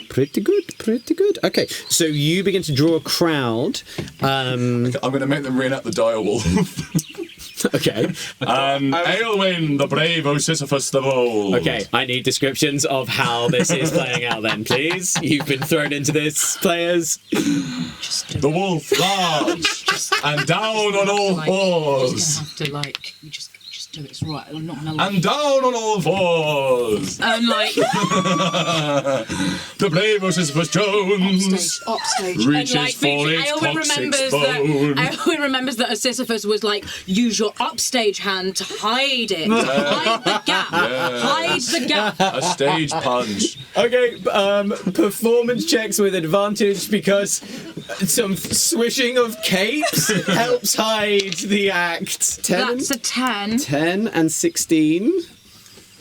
pretty good. Okay, so you begin to draw a crowd. I'm going to make them ring up the dire wolf. Okay. Aylwin, the brave Sisyphus the bold. Okay, I need descriptions of how this is playing out then, please. You've been thrown into this, players. The wolf large and down on all fours. You're gonna have to you just do it. It's right. I'm not gonna And down on all fours. And the brave Sisyphus Jones upstage. reaches for its toxic bone. Aylwin remembers that Sisyphus was use your upstage hand to hide it. Hide the gap. Yeah. Hide the gap. A stage punch. Okay, performance checks with advantage because some swishing of capes helps hide the act. 10? That's a 10. 10 and 16.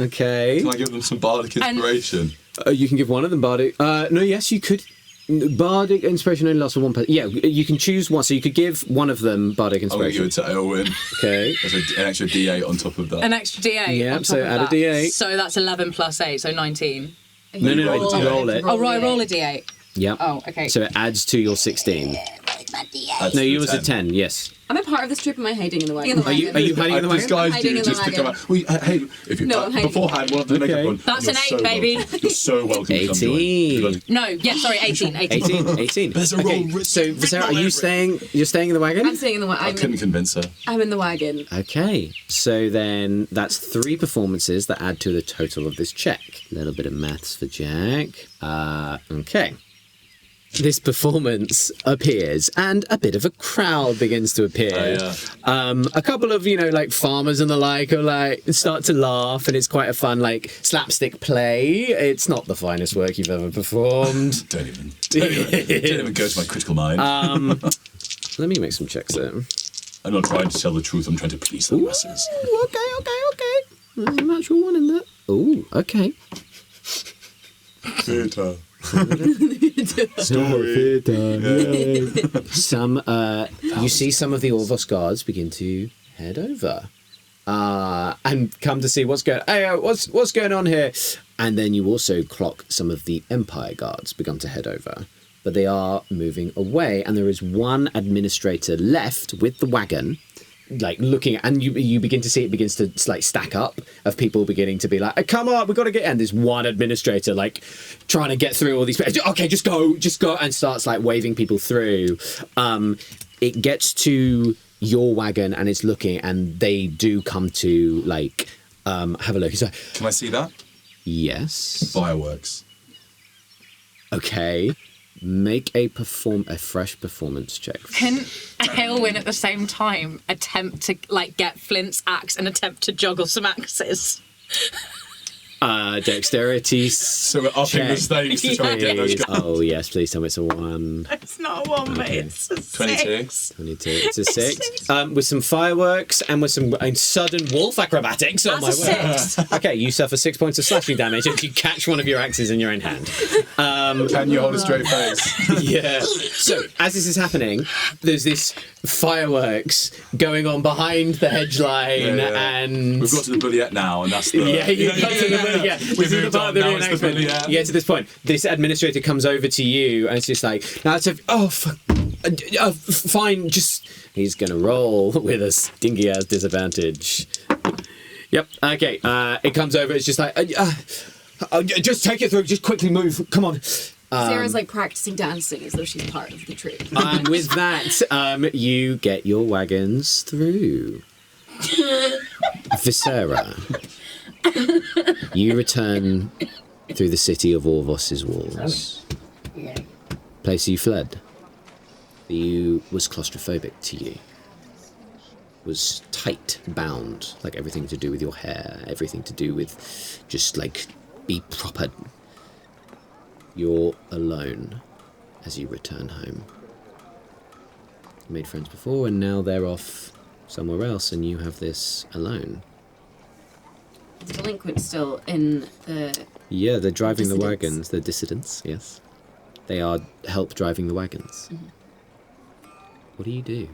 Okay. Can I give them some bardic inspiration? You can give one of them bardic. No, yes, you could. Bardic inspiration only lasts for one person. Yeah, you can choose one. So you could give one of them bardic I'm going to inspiration. give it to Aylwin. Okay. There's an extra D8 on top of that. An extra D8. Yeah, on top so of add a that. D8. So that's 11 plus 8, so 19. No, roll it. Oh, right, roll a D8. Yep. Oh, okay. So it adds to your 16. That's No, the yours 10. a 10, yes. Am I part of this trip? Am I hiding in the wagon? Are you hiding in the wagon? Disguised Hiding you in the just to come wagon. out. Well, hey, if you No, I'm hiding. beforehand, we'll have to make Okay. up one. That's You're an 8, so baby. welcome. You're so welcome. to come join. 18. No, yeah, sorry, 18. 18. There's a roll written- So, written Sarah, all are you over it. staying? You're staying in the wagon? I'm staying in the I wagon. couldn't convince her. I'm in the wagon. Okay, so then that's 3 performances that add to the total of this check. A little bit of maths for Jack. Okay. This performance appears, and a bit of a crowd begins to appear. A couple of, like farmers and the like are like start to laugh, and it's quite a fun slapstick play. It's not the finest work you've ever performed. Don't even go to my critical mind. Let me make some checks there. I'm not trying to tell the truth. I'm trying to please the masses. Okay. There's a natural one in there. Ooh, okay. Theatre. Story. You see some of the Orvos guards begin to head over and come to see what's going on here. And then you also clock some of the Empire guards begun to head over. But they are moving away, and there is one administrator left with the wagon, looking at, and you begin to see it begins to stack up of people beginning to be like, come on, we've got to get, and there's one administrator trying to get through all these. Okay, just go, and starts waving people through. It gets to your wagon and it's looking, and they do come to have a look. He's like, Can I see that? yes. Fireworks. Okay. Make a fresh performance check. Can Aylwin at the same time attempt to get Flint's axe and attempt to juggle some axes? Dexterity. So we're upping the stakes to try and get those guys. Oh yes, please tell me it's a 1. It's not a 1, but it's a 22. 6. 22. It's a 6. With some fireworks and with some sudden wolf acrobatics. Oh my That's a word. 6. Okay, you suffer 6 points of slashing damage if you catch one of your axes in your own hand. Can you hold a straight face? Yeah. So as this is happening, there's this fireworks going on behind the hedge line, and We've got to the bulliette now, and that's the... you've got to the bulliette. We've moved on, now it's the bulliette. Yeah, to this point, this administrator comes over to you, and it's just fine, just... He's going to roll with a stinky-ass disadvantage. Yep, okay, it comes over, it's just just take it through, just quickly move, come on. Sarah's practicing dancing as though she's part of the troupe. With that, you get your wagons through. Visera, you return through the city of Orvos' walls. Place you fled. You was claustrophobic to you. Was tight bound, everything to do with your hair, everything to do with just be proper. You're alone as you return home. You made friends before, and now they're off somewhere else, and you have this alone. The delinquent's still in the... Yeah, they're driving the Dissidents. wagons. They're dissidents, yes. They are help driving the wagons. Mm-hmm. What do you do,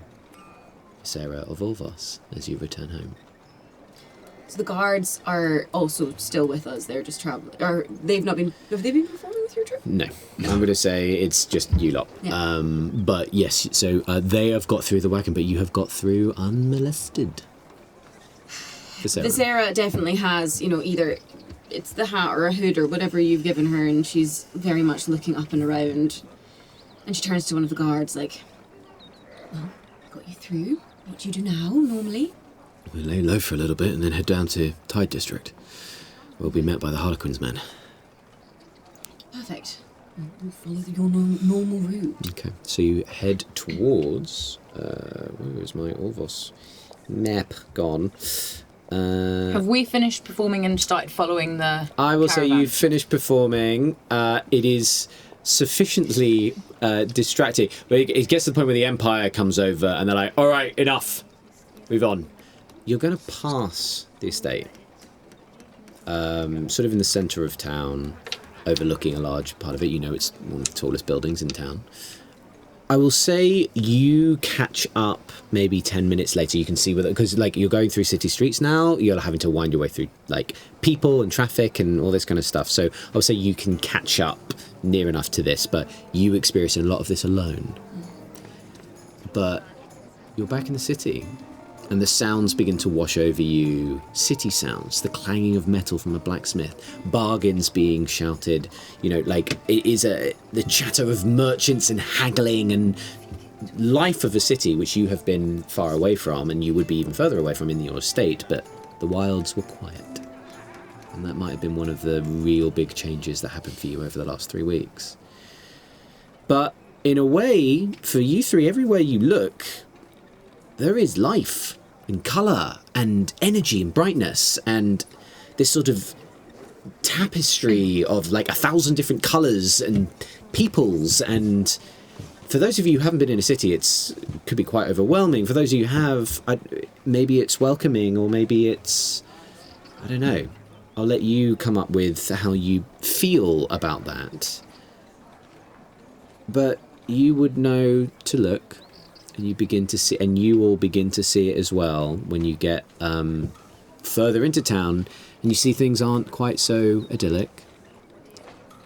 Sarah of Orvos, as you return home? So the guards are also still with us. They're just traveling. Or they've not been... Have they been performing with your troupe? No. I'm going to say it's just you lot. Yeah. But yes, so they have got through the wagon, but you have got through unmolested. Visera. Visera definitely has, either it's the hat or a hood or whatever you've given her, and she's very much looking up and around. And she turns to one of the guards well, I got you through. What do you do now, normally? We lay low for a little bit and then head down to Tide District. We'll be met by the Harlequins men. Perfect. We'll follow your normal route. Okay, so you head towards... where is my Orvos map gone? Have we finished performing and started following the I will say caravan? you've finished performing. It is sufficiently distracting. But it gets to the point where the Empire comes over and they're like, all right, enough. Move on. You're going to pass the estate. Sort of in the centre of town, overlooking a large part of it. It's one of the tallest buildings in town. I will say you catch up maybe 10 minutes later. You can see whether, because you're going through city streets now, you're having to wind your way through people and traffic and all this kind of stuff. So I would say you can catch up near enough to this, but you experience a lot of this alone. But you're back in the city, and the sounds begin to wash over you. City sounds, the clanging of metal from a blacksmith, bargains being shouted, like it is the chatter of merchants and haggling and life of a city which you have been far away from, and you would be even further away from in your estate, but the wilds were quiet. And that might have been one of the real big changes that happened for you over the last 3 weeks. But in a way, for you three, everywhere you look, there is life and colour and energy and brightness and this sort of tapestry of like 1,000 different colours and peoples. And for those of you who haven't been in a city, it could be quite overwhelming. For those of you who have, maybe it's welcoming, or maybe it's, I don't know. I'll let you come up with how you feel about that. But you would know to look, and you begin to see, and you all begin to see it as well when you get further into town, and you see things aren't quite so idyllic.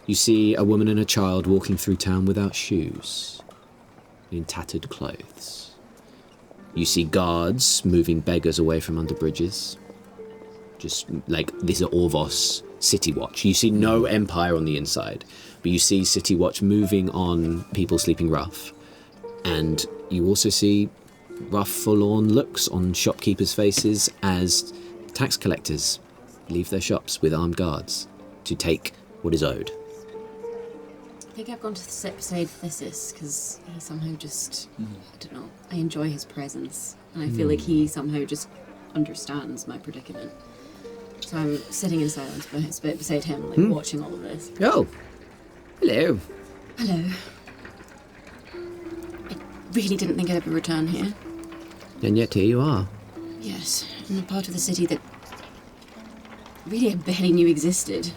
You see a woman and a child walking through town without shoes, in tattered clothes. You see guards moving beggars away from under bridges. Just like, these are Orvos City Watch. You see no Empire on the inside, but you see City Watch moving on people sleeping rough. And you also see rough, forlorn looks on shopkeepers' faces as tax collectors leave their shops with armed guards to take what is owed. I think I've gone to beside Thesis because he somehow just, I don't know, I enjoy his presence. And I feel like he somehow just understands my predicament. So I'm sitting in silence beside him, like watching all of this. Oh, hello. Hello. I really didn't think I'd ever return here. And yet here you are. Yes, in a part of the city that really I barely knew existed.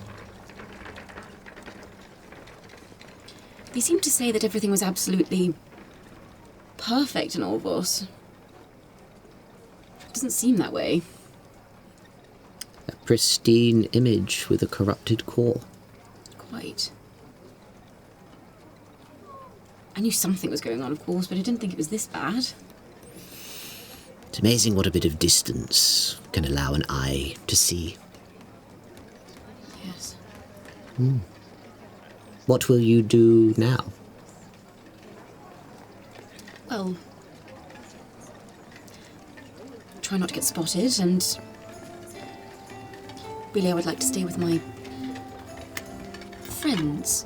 They seemed to say that everything was absolutely perfect in Orvos. It doesn't seem that way. A pristine image with a corrupted core. Quite. I knew something was going on, of course, but I didn't think it was this bad. It's amazing what a bit of distance can allow an eye to see. Yes. What will you do now? Well, try not to get spotted, and really I would like to stay with my friends,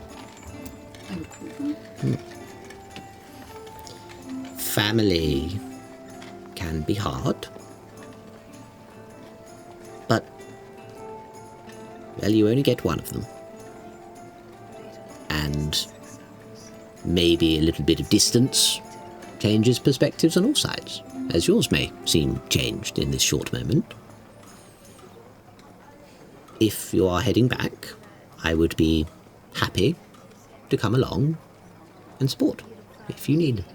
I would call them. Family can be hard, but, well, you only get one of them. And maybe a little bit of distance changes perspectives on all sides, as yours may seem changed in this short moment. If you are heading back, I would be happy to come along and support if you need.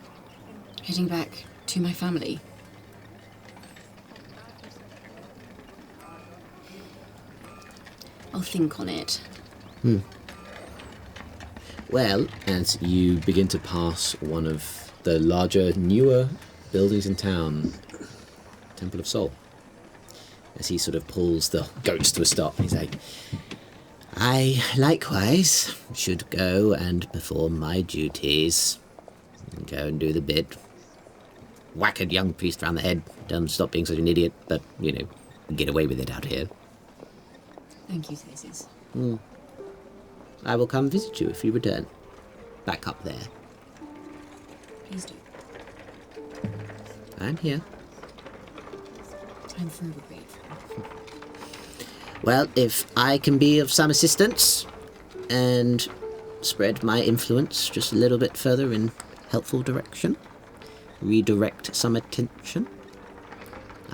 Heading back to my family. I'll think on it. Well, as you begin to pass one of the larger, newer buildings in town, Temple of Soul, as he sort of pulls the goats to a stop, he's like, I likewise should go and perform my duties. Go and do the bit. Whack a young priest round the head. Tell him to stop being such an idiot, but, get away with it out here. Thank you, Thesis. I will come visit you if you return. Back up there. Please do. I'm here. I'm forever grateful. Well, if I can be of some assistance and spread my influence just a little bit further in helpful direction, redirect some attention,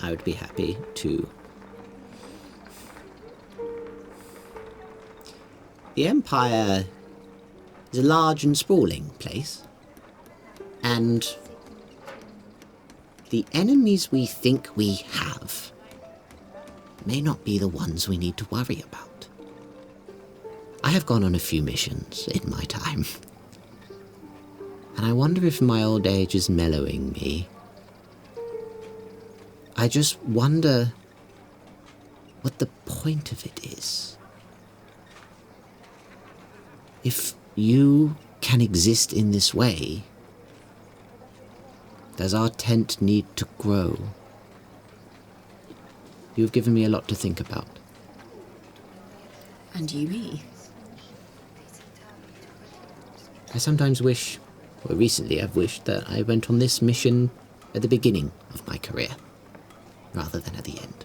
I would be happy to. The Empire is a large and sprawling place, and the enemies we think we have may not be the ones we need to worry about. I have gone on a few missions in my time, and I wonder if my old age is mellowing me I just wonder what the point of it is. If you can exist in this way, does our tent need to grow? You've given me a lot to think about. And you me. I sometimes wish, or recently I've wished, that I went on this mission at the beginning of my career, rather than at the end.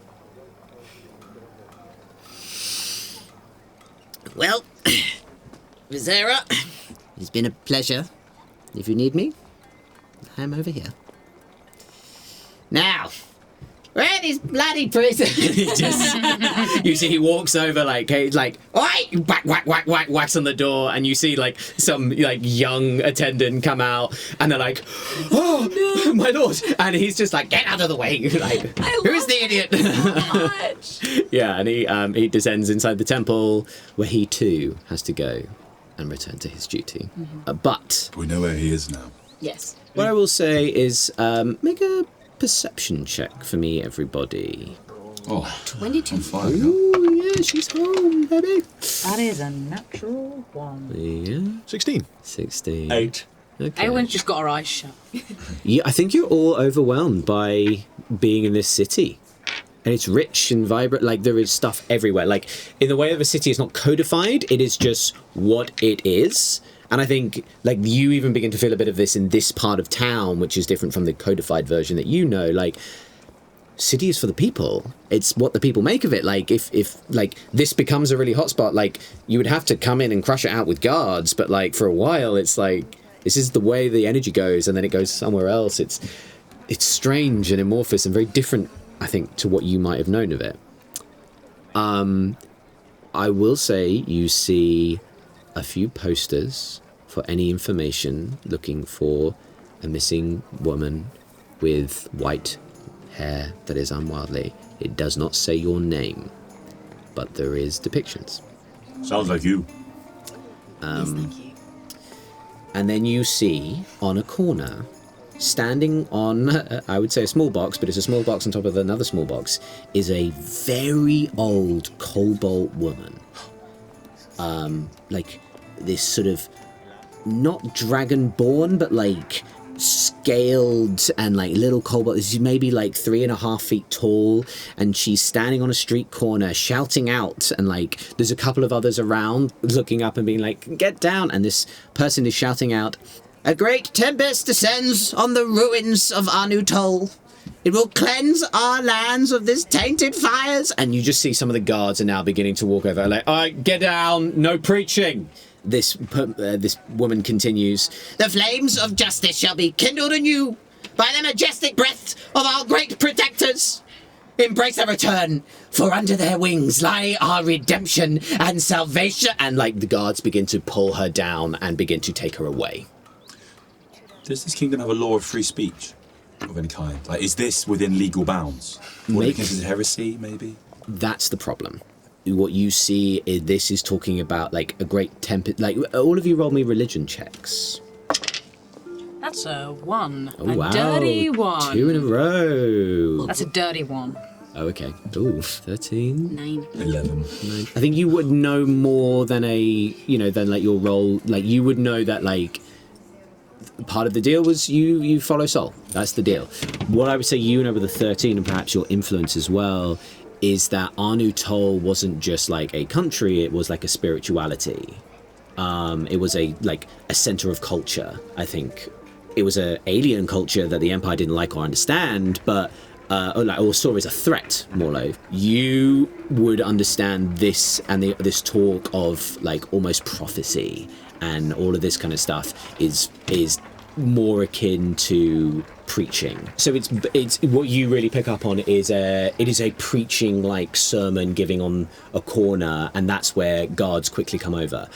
Well, Visera, it's been a pleasure. If you need me, I'm over here. Now, where are these bloody priests? You see he walks over oi, whack, whack, whack, whack, whacks on the door, and you see some young attendant come out, and they're like, oh, no, my lord, and he's just like, get out of the way, who's the idiot? So much. Yeah, and he descends inside the temple, where he too has to go and return to his duty. Mm-hmm. But We know where he is now. Yes. what I will say is, make a perception check for me, everybody. Oh, 22. on fire. Ooh, yeah, she's home, baby. That is a natural one. Yeah, 16. 16. 8. Okay. Everyone's just got her eyes shut. Yeah, I think you're all overwhelmed by being in this city. And it's rich and vibrant, there is stuff everywhere. In the way of a city is not codified, it is just what it is. And I think, you even begin to feel a bit of this in this part of town, which is different from the codified version that you know. City is for the people. It's what the people make of it. If this becomes a really hot spot, you would have to come in and crush it out with guards. But, for a while, it's this is the way the energy goes, and then it goes somewhere else. It's strange and amorphous and very different, I think, to what you might have known of it. I will say you see a few posters for any information looking for a missing woman with white hair that is unwildly. It does not say your name, but there is depictions. Sounds like you. Yes, thank you. And then you see on a corner, standing on, I would say a small box, but it's a small box on top of another small box, is a very old cobalt woman. This sort of, not dragonborn, but scaled and little cobalt. This is maybe 3.5 feet tall, and she's standing on a street corner shouting out, and there's a couple of others around looking up and being get down, and this person is shouting out, a great tempest descends on the ruins of Anu Tol. It will cleanse our lands of this tainted fires. And you just see some of the guards are now beginning to walk over. All right, get down, no preaching. This woman continues. The flames of justice shall be kindled anew by the majestic breath of our great protectors. Embrace a return, for under their wings lie our redemption and salvation. And the guards begin to pull her down and begin to take her away. Does this kingdom have a law of free speech of any kind? Is this within legal bounds? Would it be considered heresy, maybe? That's the problem. What you see is this is talking about a great tempest. All of you roll me religion checks. That's a 1. Oh, a wow. dirty 1. 2 in a row. That's a dirty 1. Oh, okay. Ooh, 13. 9. 11. 9. I think you would know more than your role. You would know that part of the deal was you follow Sol. That's the deal. What I would say you know with the 13, and perhaps your influence as well, is that Anu Tol wasn't just a country, it was a spirituality. It was a center of culture, I think. It was an alien culture that the Empire didn't like or understand, but or saw as a threat, more like. You would understand this and this talk of almost prophecy and all of this kind of stuff is more akin to preaching. So it's what you really pick up on is it is a preaching sermon giving on a corner, and that's where guards quickly come over.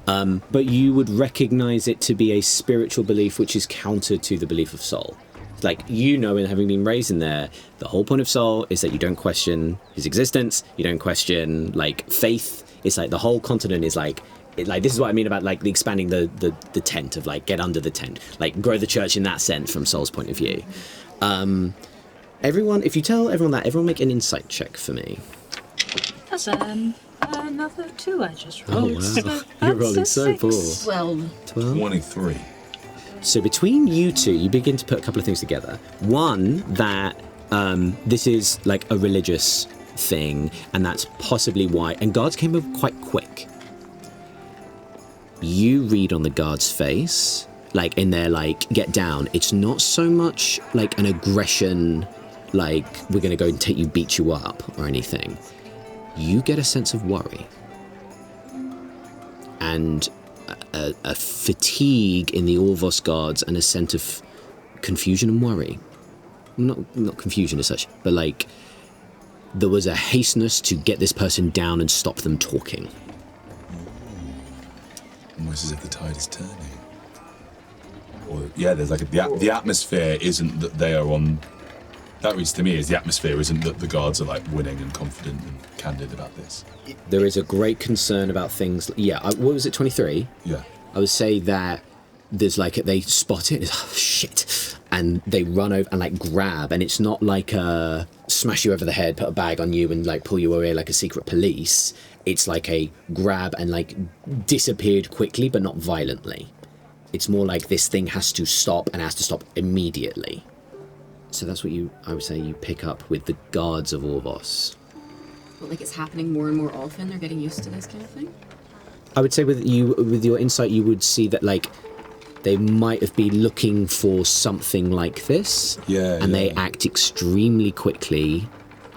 But you would recognize it to be a spiritual belief which is counter to the belief of Sol. And having been raised in there, the whole point of Sol is that you don't question his existence, you don't question faith. It's the whole continent is this is what I mean about the expanding the tent of get under the tent, grow the church in that sense from Sol's point of view. Everyone, if you tell everyone that, everyone make an insight check for me. That's another 2 I just rolled. Oh, wow. So You're that's rolling a so 6. poor. 12. 12? 23. So between you two, you begin to put a couple of things together. One, that this is like a religious thing, and that's possibly why. And guards came up quite quick. You read on the guard's face, like in their like, get down. It's not so much like an aggression, like we're going to go and take you, beat you up or anything. You get a sense of worry. And a fatigue in the Orvos guards and a sense of confusion and worry. Not confusion as such, but like there was a hasteness to get this person down and stop them talking. Almost as if the tide is turning. Or yeah, there's like the atmosphere isn't that they are on. That reads to me as the atmosphere isn't that the guards are like winning and confident and candid about this. There is a great concern about things. Yeah, what was it? 23. Yeah. I would say that there's like they spot it. Oh shit! And they run over and like grab, and it's not like a smash you over the head, put a bag on you, and like pull you away like a secret police. It's like a grab and like disappeared quickly, but not violently. It's more like this thing has to stop and has to stop immediately. So that's what I would say you pick up with the guards of Orvos. But like it's happening more and more often. They're getting used to this kind of thing. I would say with your insight, you would see that like they might have been looking for something like this. Yeah. And they act extremely quickly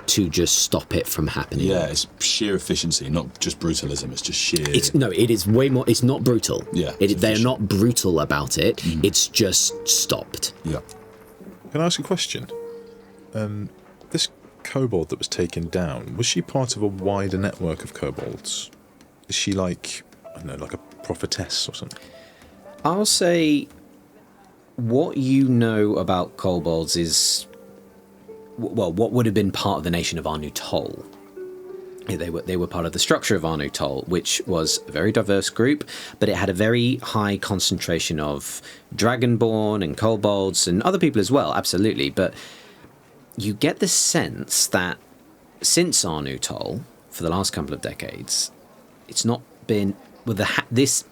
to just stop it from happening. Yeah, it's sheer efficiency, not just brutalism. It's just sheer. It is way more. It's not brutal. Yeah, they're not brutal about it. It's just stopped. Yeah. Can I ask a question? This kobold that was taken down, was she part of a wider network of kobolds? Is she like, I don't know, like a prophetess or something? I'll say what you know about kobolds is, well, what would have been part of the nation of Arnu Tol. They were part of the structure of Arnu Tol, which was a very diverse group, but it had a very high concentration of dragonborn and kobolds and other people as well, absolutely. But you get the sense that since Arnu Tol, for the last couple of decades, it's not been with this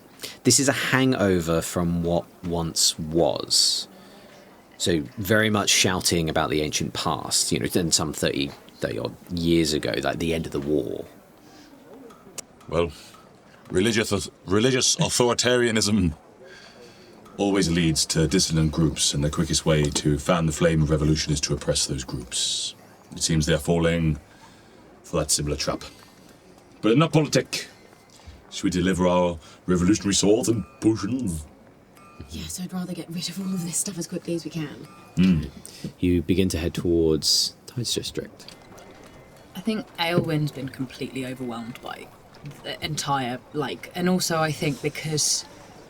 is a hangover from what once was. So very much shouting about the ancient past, then some 30 odd years ago, like the end of the war. Well, religious authoritarianism always leads to dissident groups, and the quickest way to fan the flame of revolution is to oppress those groups. It seems they're falling for that similar trap. But enough politic. Should we deliver our revolutionary swords and potions? Yes, I'd rather get rid of all of this stuff as quickly as we can. You begin to head towards Tides District. I think Aelwyn's been completely overwhelmed by the entire, and also I think because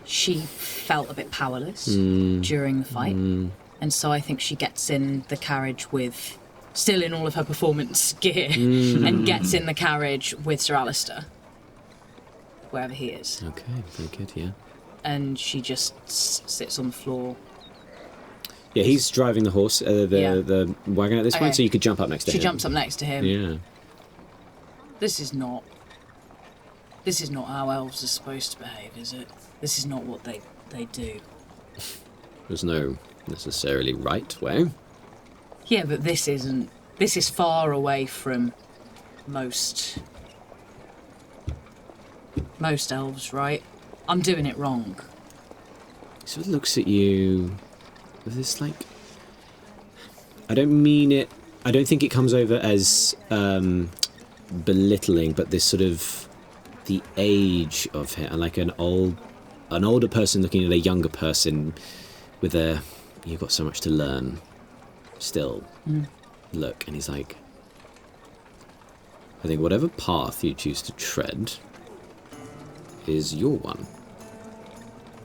she felt a bit powerless during the fight. And so I think she gets in the carriage with, still in all of her performance gear, and gets in the carriage with Sir Alistair, wherever he is. Okay, very good, yeah. And she just sits on the floor. Yeah, he's driving the horse, the wagon at this point, Okay. so you could jump up next to him. She jumps up next to him. Yeah. This is not how elves are supposed to behave, is it? This is not what they do. There's no necessarily right way. Yeah, but this isn't. This is far away from most elves, right? I'm doing it wrong. He sort of looks at you with this, I don't mean it, I don't think it comes over as belittling, but this sort of, the age of him, like an older person looking at a younger person with you've got so much to learn still. Look, and he's like, I think whatever path you choose to tread is your one.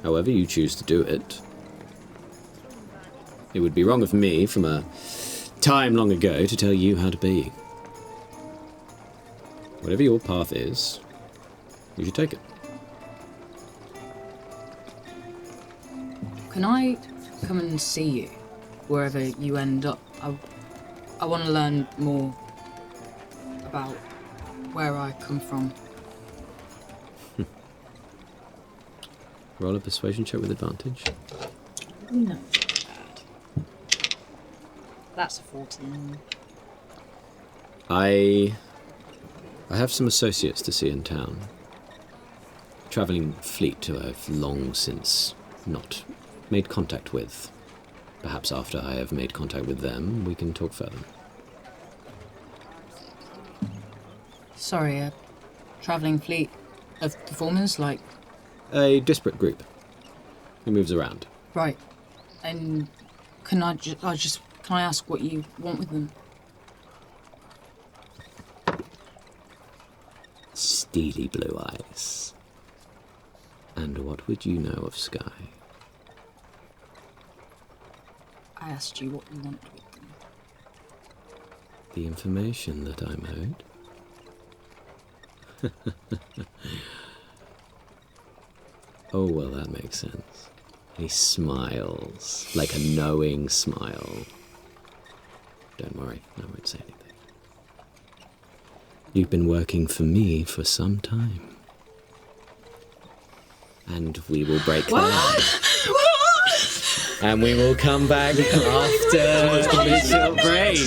However you choose to do it. It would be wrong of me from a time long ago to tell you how to be. Whatever your path is, you should take it. Can I come and see you wherever you end up? I want to learn more about where I come from. Roll a persuasion check with advantage. No. That's a 14. I have some associates to see in town. Travelling fleet who I've long since not made contact with. Perhaps after I have made contact with them, we can talk further. Sorry, a travelling fleet of performers, like... A disparate group who moves around. Right. And can I ask what you want with them? Steely blue eyes. And what would you know of Sky? I asked you what you want with them. The information that I'm owed? Oh, well, that makes sense. He smiles, like a knowing smile. Don't worry, I won't say anything. You've been working for me for some time. And we will break that. And we will come back after a short break.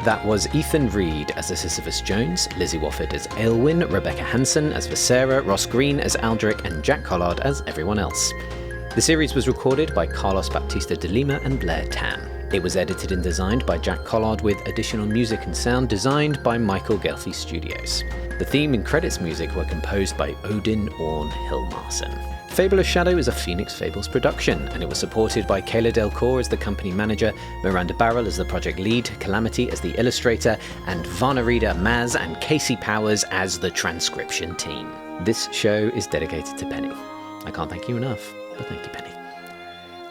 That was Ethan Reed as Sisyphus Jones, Lizzie Wofford as Aylwin, Rebecca Hansen as Visera, Ross Green as Aldrich, and Jack Collard as everyone else. The series was recorded by Carlos Baptista de Lima and BlairTan. It was edited and designed by Jack Collard with additional music and sound designed by Michael Ghelfi Studios. The theme and credits music were composed by Odin Orn Hilmarsen. Fable of Shadow is a Phoenix Fables production, and it was supported by Kayla Delcoure as the company manager, Miranda Barril as the project lead, Calamity as the illustrator, and Vanna Reader, Maz, and Casey Powers as the transcription team. This show is dedicated to Penny. I can't thank you enough, but thank you, Penny.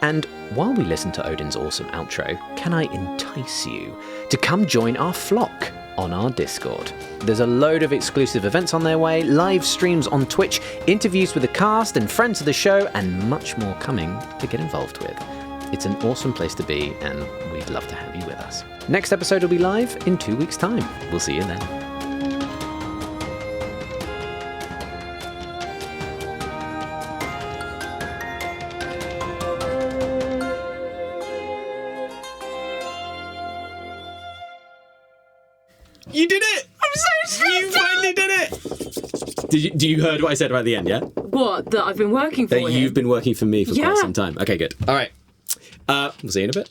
And while we listen to Odin's awesome outro, can I entice you to come join our flock on our Discord? There's a load of exclusive events on their way, live streams on Twitch, interviews with the cast and friends of the show, and much more coming to get involved with. It's an awesome place to be, and we'd love to have you with us. Next episode will be live in 2 weeks' time. We'll see you then. You did it! I'm so stressed! You finally did it! Do you heard what I said about the end, yeah? What? That I've been working for That him? you've been working for me for Yeah. quite some time. Okay, good. All right. We'll see you in a bit.